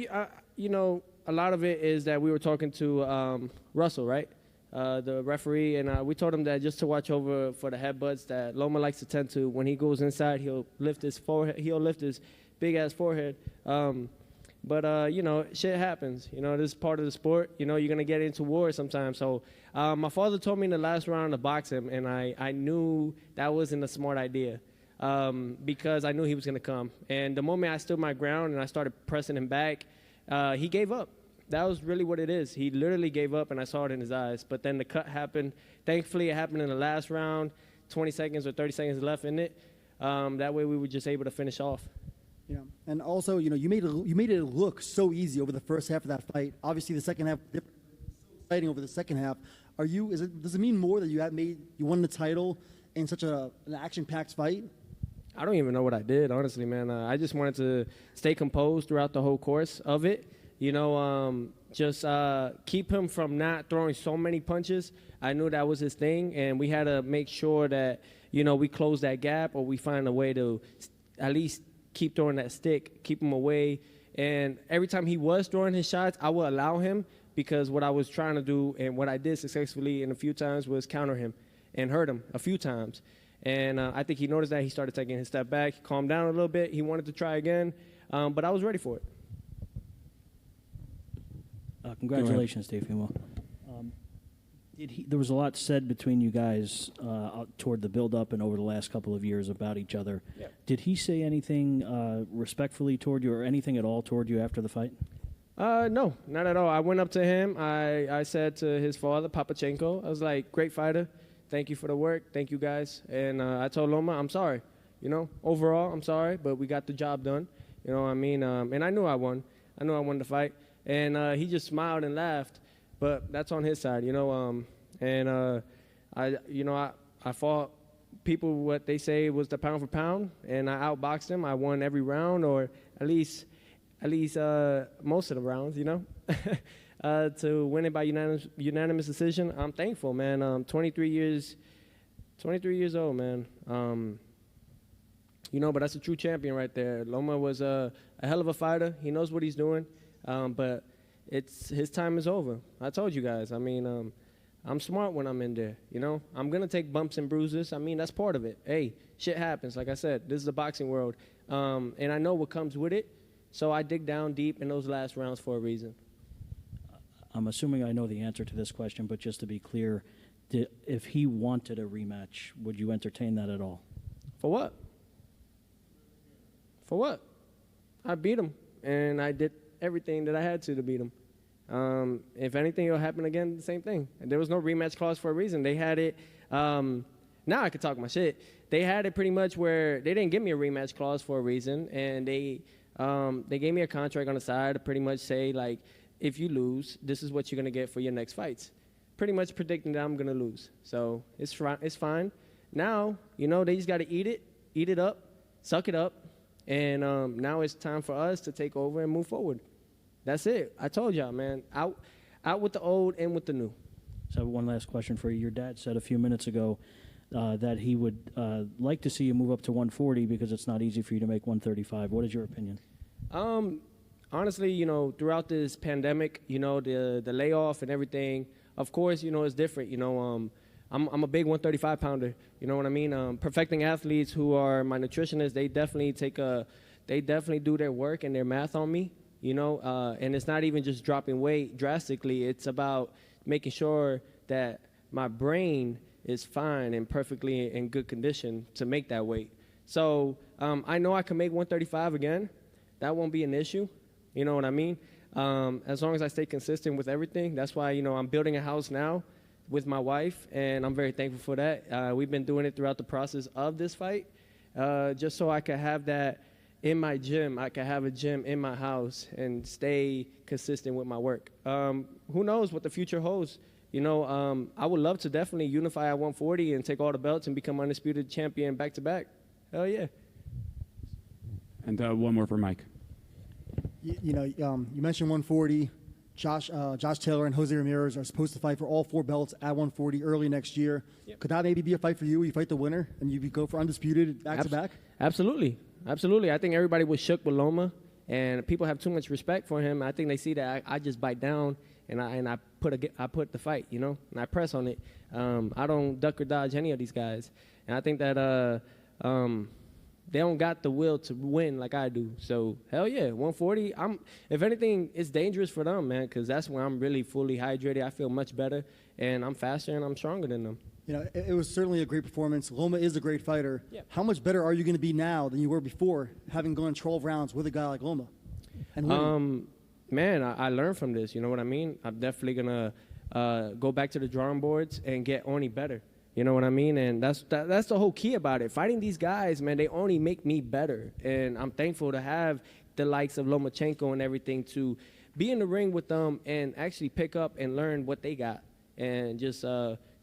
a lot of it is that we were talking to Russell, right? The referee, and we told him that just to watch over for the headbutts that Loma likes to tend to. When he goes inside, he'll lift his forehead. He'll lift his big-ass forehead. But shit happens. This is part of the sport. You're going to get into war sometimes. So my father told me in the last round to box him, and I knew that wasn't a smart idea because I knew he was going to come. And the moment I stood my ground and I started pressing him back, he gave up. That was really what it is. He literally gave up, and I saw it in his eyes. But then the cut happened. Thankfully, it happened in the last round, 20 seconds or 30 seconds left in it. That way we were just able to finish off. Yeah, and also, you made it look so easy over the first half of that fight. Obviously, the second half was so exciting over the second half. Does it mean more that you won the title in such an action-packed fight? I don't even know what I did, honestly, man. I just wanted to stay composed throughout the whole course of it. Just keep him from not throwing so many punches. I knew that was his thing, and we had to make sure that we close that gap, or we find a way to at least keep throwing that stick, keep him away. And every time he was throwing his shots, I would allow him, because what I was trying to do and what I did successfully in a few times was counter him and hurt him a few times. And I think he noticed that. He started taking his step back, calmed down a little bit. He wanted to try again, but I was ready for it. Congratulations, Teofimo. There was a lot said between you guys toward the build-up and over the last couple of years about each other. Yeah. Did he say anything respectfully toward you, or anything at all toward you after the fight? No, not at all. I went up to him. I said to his father, Papachenko, I was like, great fighter. Thank you for the work. Thank you, guys. And I told Loma, I'm sorry. Overall, I'm sorry, but we got the job done. You know what I mean? And I knew I won. I knew I won the fight. And he just smiled and laughed. But that's on his side, I fought people what they say was the pound for pound, and I outboxed them. I won every round, or at least most of the rounds, to win it by unanimous decision. I'm thankful, man. 23 years old, man. But that's a true champion right there. Loma was a hell of a fighter. He knows what he's doing, but his time is over. I told you guys. I'm smart when I'm in there, you know. I'm going to take bumps and bruises. I mean, that's part of it. Hey, shit happens. Like I said, this is the boxing world. And I know what comes with it. So I dig down deep in those last rounds for a reason. I'm assuming I know the answer to this question, but just to be clear, if he wanted a rematch, would you entertain that at all? For what? For what? I beat him, and I did everything that I had to beat him. If anything, it'll happen again, the same thing. And there was no rematch clause for a reason. They had it, now I can talk my shit. They had it pretty much where they didn't give me a rematch clause for a reason, and they gave me a contract on the side to pretty much say, like, if you lose, this is what you're going to get for your next fights. Pretty much predicting that I'm going to lose. So it's fine. Now, you know, they just got to eat it up, suck it up, and now it's time for us to take over and move forward. That's it. I told y'all, man. Out with the old and with the new. So one last question for you. Your dad said a few minutes ago that he would like to see you move up to 140 because it's not easy for you to make 135. What is your opinion? Honestly, you know, throughout this pandemic, you know, the layoff and everything, of course, you know, it's different. You know, I'm a big 135 pounder. You know what I mean? Perfecting athletes who are my nutritionists, they definitely do their work and their math on me. You know, and it's not even just dropping weight drastically. It's about making sure that my brain is fine and perfectly in good condition to make that weight. So I know I can make 135 again. That won't be an issue. You know what I mean? As long as I stay consistent with everything. That's why, you know, I'm building a house now with my wife, and I'm very thankful for that. We've been doing it throughout the process of this fight, just so I could have that in my gym. I could have a gym in my house and stay consistent with my work. Who knows what the future holds? You know, I would love to definitely unify at 140 and take all the belts and become undisputed champion back-to-back. Hell yeah. And one more for Mike. You know, you mentioned 140. Josh Taylor and Jose Ramirez are supposed to fight for all 4 belts at 140 early next year. Yep. Could that maybe be a fight for you? You fight the winner and you go for undisputed back-to-back? Absolutely. Absolutely. I think everybody was shook with Loma, and people have too much respect for him. I think they see that I just bite down and I put the fight, you know, and I press on it. I don't duck or dodge any of these guys, and I think that they don't got the will to win like I do. So hell yeah, 140. If anything, it's dangerous for them, man, because that's when I'm really fully hydrated. I feel much better, and I'm faster and I'm stronger than them. You know, it was certainly a great performance. Loma is a great fighter. Yeah. How much better are you going to be now than you were before, having gone 12 rounds with a guy like Loma? And man, I learned from this. You know what I mean? I'm definitely going to go back to the drawing boards and get only better. You know what I mean? And that's the whole key about it. Fighting these guys, man, they only make me better. And I'm thankful to have the likes of Lomachenko and everything to be in the ring with them and actually pick up and learn what they got and just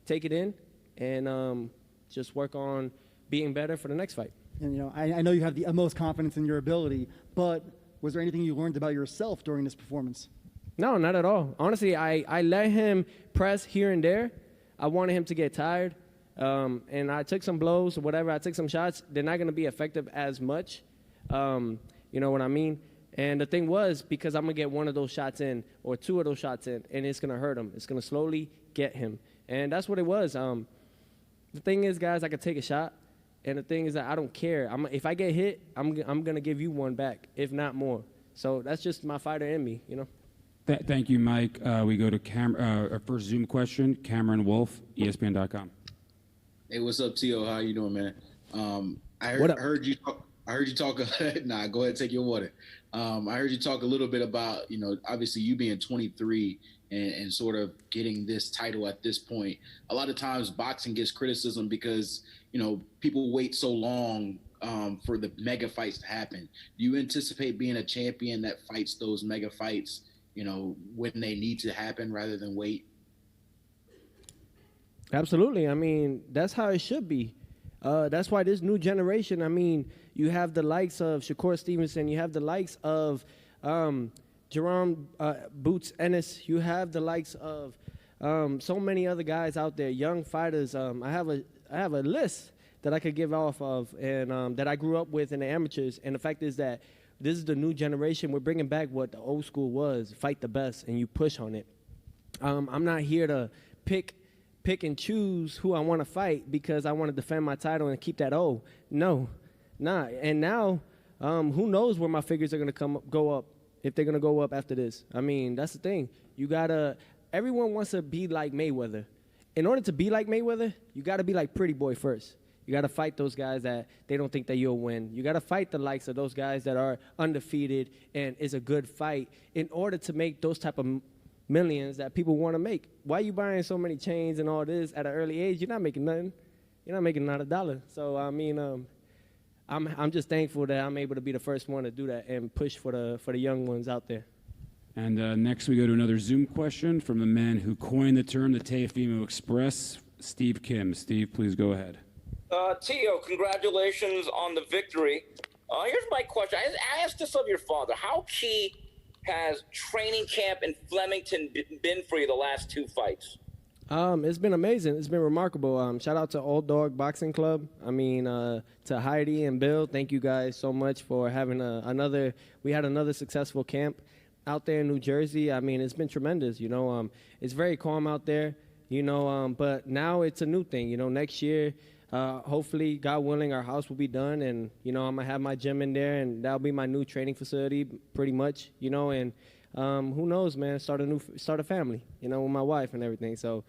take it in and just work on being better for the next fight. And, you know, I know you have the utmost confidence in your ability, but was there anything you learned about yourself during this performance? No, not at all. Honestly, I let him press here and there. I wanted him to get tired. And I took some blows or whatever. I took some shots. They're not going to be effective as much. You know what I mean? And the thing was, because I'm going to get one of those shots in or 2 of those shots in, and it's going to hurt him. It's going to slowly get him. And that's what it was. The thing is, guys, I could take a shot. And the thing is that I don't care. If I get hit, I'm going to give you one back, if not more. So that's just my fighter in me, you know? Thank you, Mike. We go to our first Zoom question, Cameron Wolf, ESPN.com. Hey, what's up, Tio? How you doing, man? I heard you talk. Nah, go ahead and take your water. I heard you talk a little bit about, you know, obviously you being 23 and sort of getting this title at this point. A lot of times boxing gets criticism because, you know, people wait so long for the mega fights to happen. Do you anticipate being a champion that fights those mega fights, you know, when they need to happen rather than wait? Absolutely. I mean, that's how it should be. That's why this new generation, I mean, you have the likes of Shakur Stevenson, you have the likes of Jerome Boots Ennis, you have the likes of so many other guys out there, young fighters. I have a list that I could give off of and that I grew up with in the amateurs. And the fact is that this is the new generation. We're bringing back what the old school was, fight the best, and you push on it. I'm not here to pick pick and choose who I want to fight because I want to defend my title and keep that O. No, nah. And now, who knows where my figures are going to go up, if they're going to go up after this. I mean, that's the thing. Everyone wants to be like Mayweather. In order to be like Mayweather, you got to be like Pretty Boy first. You got to fight those guys that they don't think that you'll win. You got to fight the likes of those guys that are undefeated and is a good fight in order to make those type of millions that people want to make. Why are you buying so many chains and all this at an early age? You're not making nothing. You're not making not a dollar. So, I mean, I'm just thankful that I'm able to be the first one to do that and push for the young ones out there. And next we go to another Zoom question from the man who coined the term the Teofimo Express, Steve Kim. Steve, please go ahead. Teo, congratulations on the victory. Here's my question. I asked this of your father. How key has training camp in Flemington been for you the last 2 fights? It's been amazing. It's been remarkable. Shout out to Old Dog Boxing Club. I mean, to Heidi and Bill, thank you guys so much for having we had another successful camp out there in New Jersey. I mean, it's been tremendous. You know, it's very calm out there, you know, but now it's a new thing. You know, next year, hopefully, God willing, our house will be done, and, you know, I'm going to have my gym in there, and that'll be my new training facility pretty much, you know, and who knows, man, start a family, you know, with my wife and everything. So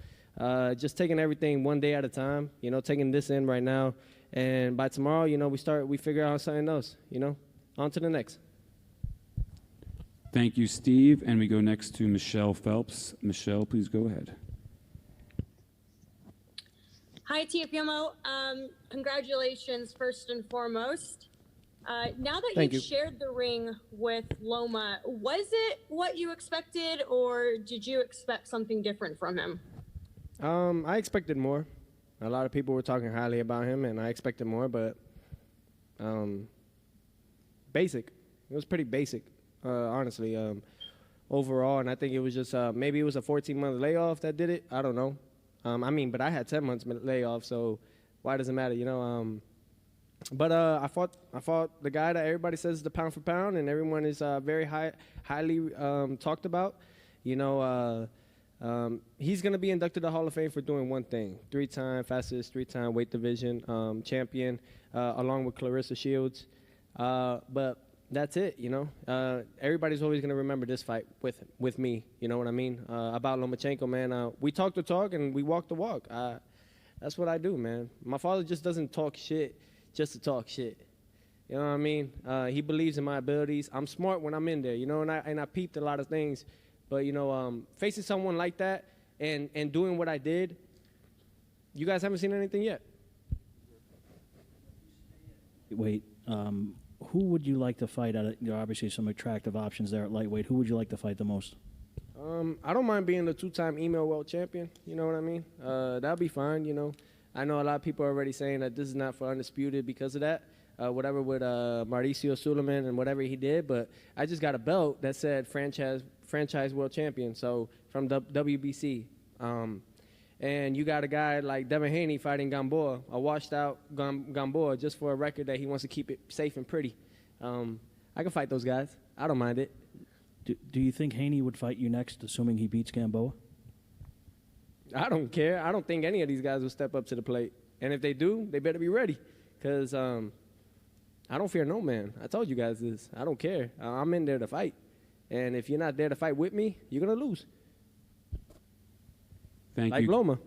just taking everything one day at a time, you know, taking this in right now, and by tomorrow, you know, we figure out something else, you know, on to the next. Thank you, Steve. And we go next to Michelle Phelps. Michelle, please go ahead. Hi, Teofimo. Congratulations, first and foremost. Now that Thank you've you. shared the ring with Loma, was it what you expected, or did you expect something different from him? I expected more. A lot of people were talking highly about him, and I expected more, but basic. It was pretty basic, honestly, overall. And I think it was just maybe it was a 14-month layoff that did it. I don't know. I mean, but I had 10 months layoff, so why does it matter, you know? But I fought the guy that everybody says is the pound for pound, and everyone is very highly talked about. You know, he's going to be inducted to the Hall of Fame for doing one thing: 3-time fastest, 3-time weight division champion, along with Clarissa Shields. But that's it, you know. Everybody's always going to remember this fight with me, you know what I mean? About Lomachenko, man. We talk the talk and we walk the walk. That's what I do, man. My father just doesn't talk shit just to talk shit. You know what I mean? He believes in my abilities. I'm smart when I'm in there, you know, and I peeped a lot of things. But, you know, facing someone like that and doing what I did, you guys haven't seen anything yet. Wait, who would you like to fight at? There are obviously some attractive options there at lightweight. Who would you like to fight the most? I don't mind being the 2-time email world champion. You know what I mean? That'll be fine, you know. I know a lot of people are already saying that this is not for Undisputed because of that. Whatever with Mauricio Suleiman and whatever he did. But I just got a belt that said franchise world champion, so from the WBC. And you got a guy like Devin Haney fighting Gamboa, a washed-out Gamboa, just for a record that he wants to keep it safe and pretty. I can fight those guys. I don't mind it. Do you think Haney would fight you next, assuming he beats Gamboa? I don't care. I don't think any of these guys will step up to the plate. And if they do, they better be ready. Because I don't fear no man. I told you guys this. I don't care. I'm in there to fight. And if you're not there to fight with me, you're going to lose. Thank you. Like Loma.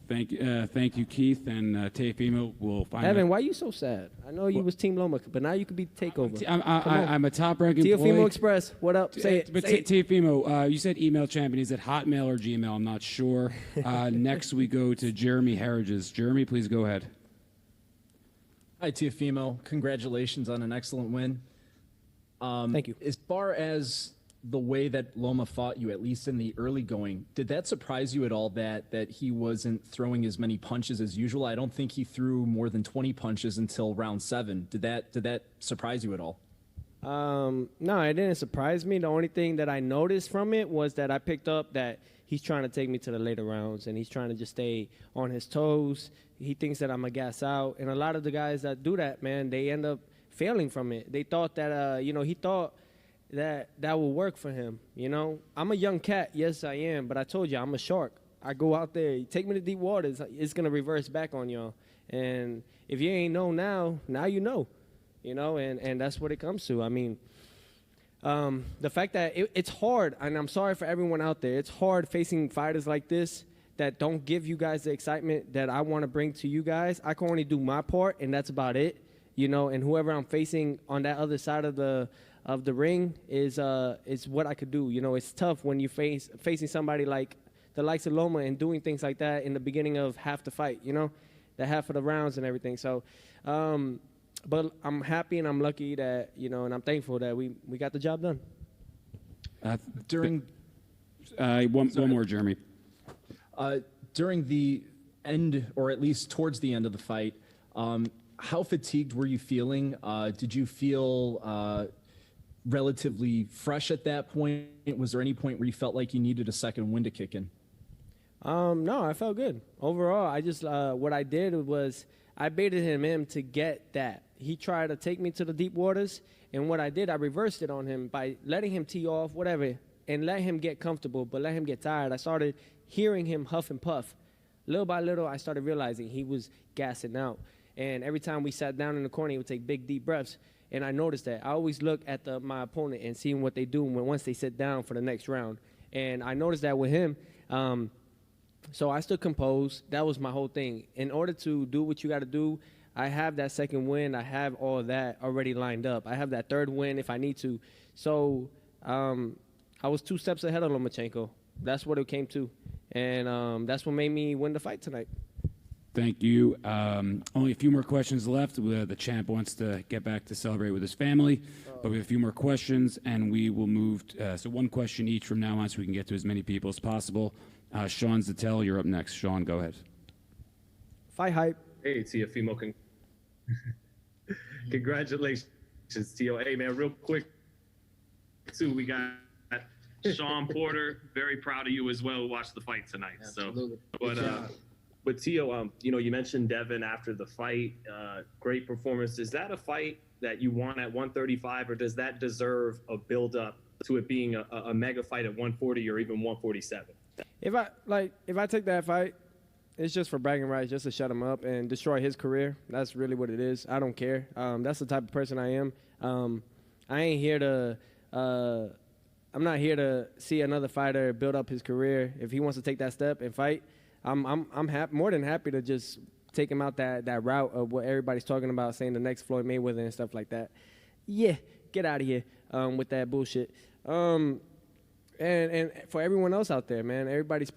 Thank you, Keith. And Teofimo will find Evan, out. why are you so sad? I know you was Team Loma, but now you could be Takeover. I'm a top-ranking Teofimo Express, what up? Say it. But Teofimo, you said email champion. Is it Hotmail or Gmail? I'm not sure. Next, we go to Jeremy Harridges. Jeremy, please go ahead. Hi, Teofimo. Congratulations on an excellent win. Thank you. As far as the way that Loma fought you, at least in the early going, did that surprise you at all that he wasn't throwing as many punches as usual? I don't think he threw more than 20 punches until round 7. Did that surprise you at all? No, it didn't surprise me. The only thing that I noticed from it was that I picked up that he's trying to take me to the later rounds, and he's trying to just stay on his toes. He thinks that I'm a gas out, and a lot of the guys that do that, man, they end up failing from it. They thought that, he thought that will work for him, you know. I'm a young cat, yes I am, but I told you I'm a shark. I go out there, take me to deep waters, it's going to reverse back on y'all. And if you ain't know now you know. And that's what it comes to. I mean, the fact that it's hard, and I'm sorry for everyone out there, it's hard facing fighters like this that don't give you guys the excitement that I want to bring to you guys. I can only do my part, and that's about it. And whoever I'm facing on that other side of the ring is what I could do. It's tough when you facing somebody like the likes of Loma and doing things like that in the beginning of half the fight, the half of the rounds and everything. So, but I'm happy and I'm lucky that, and I'm thankful that we got the job done. One more, Jeremy. During the end, or at least towards the end of the fight, how fatigued were you feeling? Did you feel relatively fresh at that point? Was there any point where you felt like you needed a second wind to kick in? No, I felt good. Overall, I just what I did was I baited him in to get that. He tried to take me to the deep waters, and what I did, I reversed it on him by letting him tee off, whatever, and let him get comfortable, but let him get tired. I started hearing him huff and puff. Little by little, I started realizing he was gassing out. And every time we sat down in the corner, he would take big, deep breaths. And I noticed that. I always look at my opponent and seeing what they do once they sit down for the next round. And I noticed that with him. So I stood composed. That was my whole thing. In order to do what you got to do, I have that second win. I have all of that already lined up. I have that third win if I need to. So I was 2 steps ahead of Lomachenko. That's what it came to. And that's what made me win the fight tonight. Thank you. Only a few more questions left. The champ wants to get back to celebrate with his family, but we have a few more questions, and we will move. So one question each from now on, so we can get to as many people as possible. Sean Zattel, you're up next. Sean, go ahead. Fight hype. Hey, Teofimo. Congratulations, Teo. Hey, man, real quick, too, we got Sean Porter. Very proud of you as well. Who watched the fight tonight. Absolutely. So, but Teo, you mentioned Devin after the fight. Great performance. Is that a fight that you won at 135, or does that deserve a build-up to it being a mega fight at 140 or even 147? If I take that fight, it's just for bragging rights, just to shut him up and destroy his career. That's really what it is. I don't care. That's the type of person I am. I ain't here to. I'm not here to see another fighter build up his career. If he wants to take that step and fight, I'm more than happy to just take him out that route of what everybody's talking about, saying the next Floyd Mayweather and stuff like that. Yeah, get out of here with that bullshit. And for everyone else out there, man, everybody's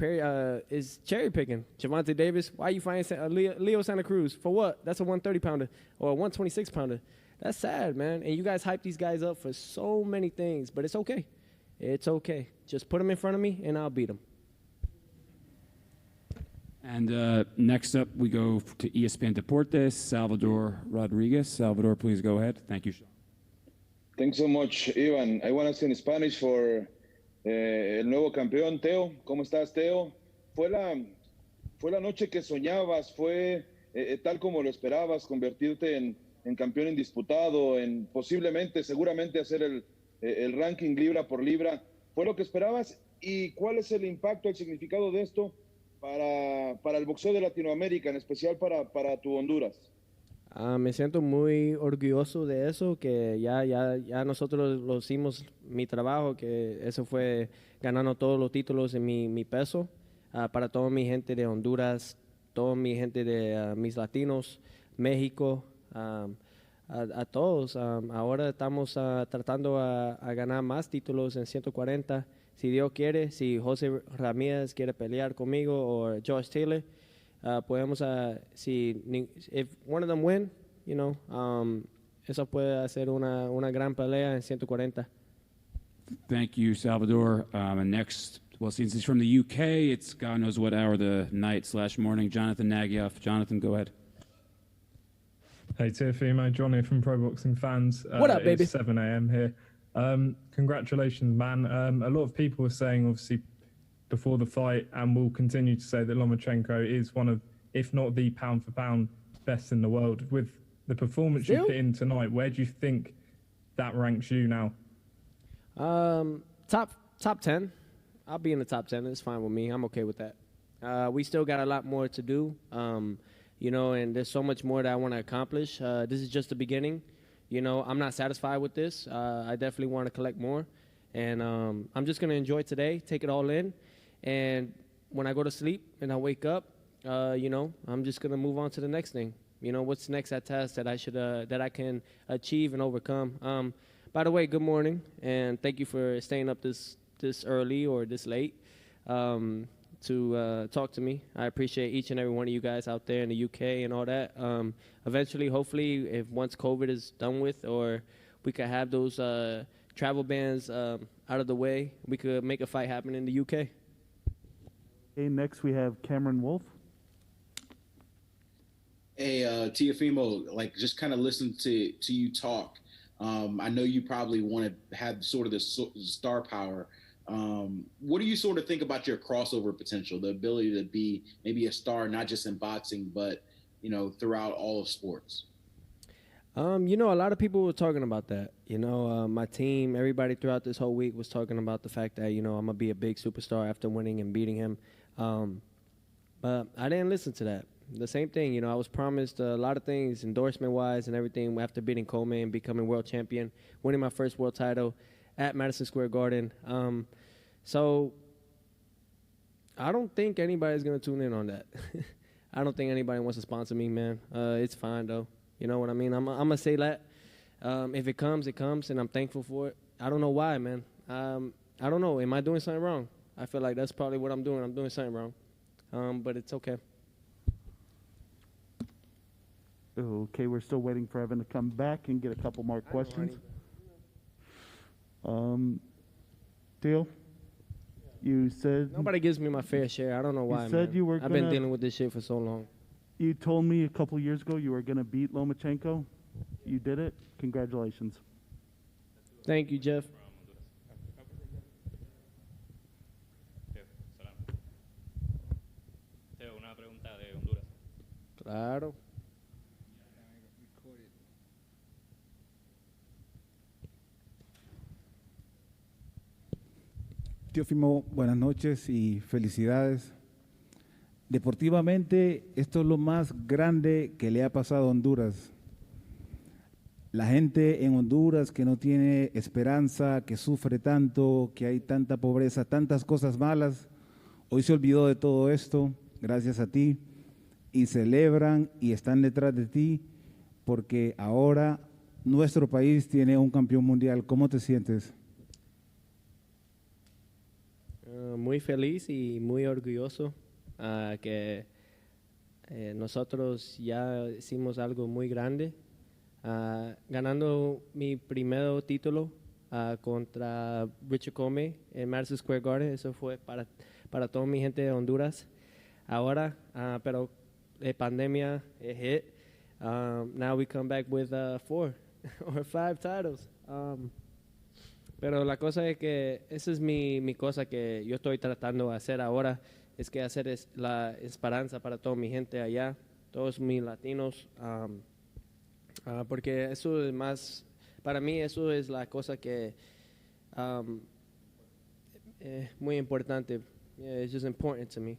is cherry picking. Gervonta Davis, why are you fighting Leo Santa Cruz? For what? That's a 130-pounder or a 126-pounder. That's sad, man. And you guys hype these guys up for so many things, but it's okay. It's okay. Just put them in front of me, and I'll beat them. And next up, we go to ESPN Deportes, Salvador Rodriguez. Salvador, please go ahead. Thank you, Sean. Thanks so much, Ivan. I want to say in Spanish for el nuevo campeón, Teo. ¿Cómo estás, Teo? Fue la noche que soñabas, fue tal como lo esperabas, convertirte en campeón indisputado, en posiblemente, seguramente hacer el ranking libra por libra. ¿Fue lo que esperabas? ¿Y cuál es el impacto, el significado de esto para el boxeo de Latinoamérica, en especial para tu Honduras? Me siento muy orgulloso de eso, que ya nosotros lo hicimos, mi trabajo, que eso fue ganando todos los títulos en mi peso, para toda mi gente de Honduras, toda mi gente de mis latinos, México, a todos. Ahora estamos tratando a ganar más títulos en 140, si Dios quiere, si José Ramírez quiere pelear conmigo o Josh Taylor. Podemos, if one of them win, eso puede hacer una gran pelea en 140. Thank you, Salvador. And next, well, since he's from the UK, it's God knows what hour of the night/morning. Jonathan Nagyoff. Jonathan, go ahead. Hey, Teofimo, John here from Pro Boxing Fans. What up, baby? It's 7 a.m. here. Congratulations, man. A lot of people were saying, obviously, before the fight, and will continue to say that Lomachenko is one of, if not the pound-for-pound best in the world. With the performance you put in tonight, where do you think that ranks you now? Top 10. I'll be in the top 10. It's fine with me. I'm okay with that. We still got a lot more to do, you know, and there's so much more that I want to accomplish. This is just the beginning. You know, I'm not satisfied with this. I definitely want to collect more. And I'm just going to enjoy today, take it all in. And when I go to sleep and I wake up, you know, I'm just going to move on to the next thing. You know, what's next at task that I should that I can achieve and overcome. By the way, good morning, and thank you for staying up this early or this late to talk to me. I appreciate each and every one of you guys out there in the UK and all that. Eventually, hopefully, if once COVID is done with, or we could have those travel bans out of the way, we could make a fight happen in the UK. Okay, next we have Cameron Wolf. Hey, Teofimo, like just kind of listen to you talk. I know you probably want to have sort of the star power. What do you sort of think about your crossover potential, the ability to be maybe a star, not just in boxing, but, you know, throughout all of sports? You know, a lot of people were talking about that. You know, my team, everybody throughout this whole week was talking about the fact that, you know, I'm going to be a big superstar after winning and beating him. But I didn't listen to that. The same thing, you know, I was promised a lot of things endorsement-wise and everything after beating Coleman and becoming world champion, winning my first world title at Madison Square Garden. So I don't think anybody's going to tune in on that. I don't think anybody wants to sponsor me, man. It's fine, though. You know what I mean? I'm going to say that. If it comes, it comes, and I'm thankful for it. I don't know why, man. I don't know. Am I doing something wrong? I feel like that's probably what I'm doing. I'm doing something wrong. But it's okay. Okay, we're still waiting for Evan to come back and get a couple more questions. Teal, you said... Nobody gives me my fair share. I don't know why, you said man. You were I've been dealing with this shit for so long. You told me a couple years ago you were going to beat Lomachenko. You did it. Congratulations. Thank you, Jeff. Claro. Teofimo, buenas noches y felicidades. Deportivamente, esto es lo más grande que le ha pasado a Honduras. La gente en Honduras que no tiene esperanza, que sufre tanto, que hay tanta pobreza, tantas cosas malas, hoy se olvidó de todo esto, gracias a ti, y celebran y están detrás de ti, porque ahora nuestro país tiene un campeón mundial. ¿Cómo te sientes? Muy feliz y muy orgulloso que nosotros ya hicimos algo muy grande, ganando mi primer título contra Richard Coleman en Madison Square Garden. Eso fue para toda mi gente de Honduras. Ahora, pero la pandemia hit. Now we come back with 4 or 5 titles. Pero la cosa es que esa es mi cosa que yo estoy tratando de hacer ahora, es que hacer la esperanza para toda mi gente allá, todos mis latinos, porque eso es más, para mí eso es la cosa que muy importante. It's just important to me.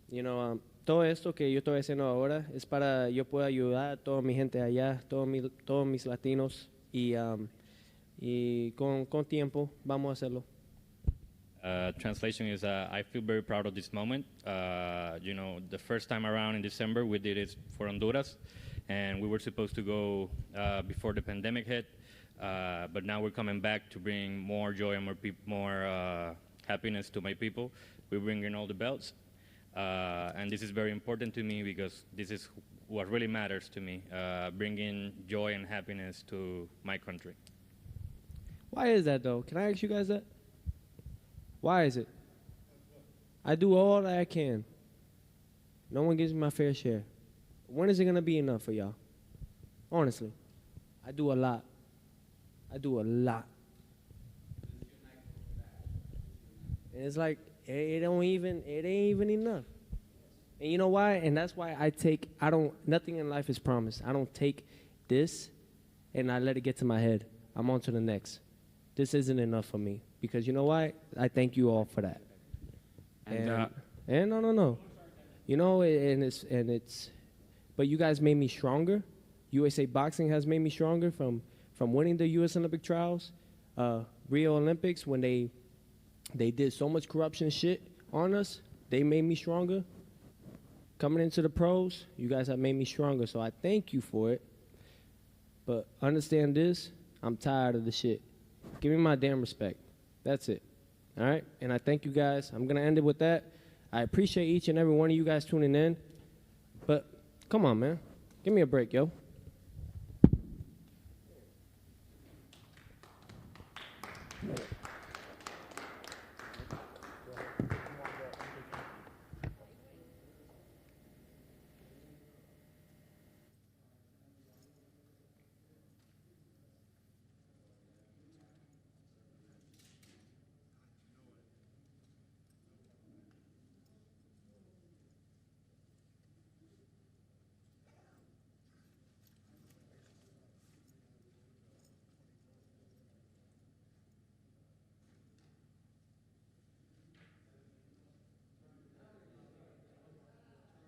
You know, todo esto que yo estoy haciendo ahora es para yo pueda ayudar a toda mi gente allá, todos mis latinos, y con tiempo vamos a hacerlo. Translation is, I feel very proud of this moment. You know, the first time around in December, we did it for Honduras, and we were supposed to go before the pandemic hit, but now we're coming back to bring more joy and more happiness to my people. We're bringing all the belts, and this is very important to me because this is what really matters to me, bringing joy and happiness to my country. Why is that, though? Can I ask you guys that? Why is it? I do all that I can. No one gives me my fair share. When is it going to be enough for y'all? Honestly. I do a lot. I do a lot. And it's like, it ain't even enough. And you know why? And that's why nothing in life is promised. I don't take this and I let it get to my head. I'm on to the next. This isn't enough for me. Because you know why? I thank you all for that. And And no. You know, but you guys made me stronger. USA Boxing has made me stronger from winning the U.S. Olympic trials, Rio Olympics, when they did so much corruption shit on us. They made me stronger. Coming into the pros, you guys have made me stronger, so I thank you for it. But understand this, I'm tired of the shit. Give me my damn respect. That's it. All right? And I thank you guys. I'm going to end it with that. I appreciate each and every one of you guys tuning in. But come on, man. Give me a break, yo. Yeah.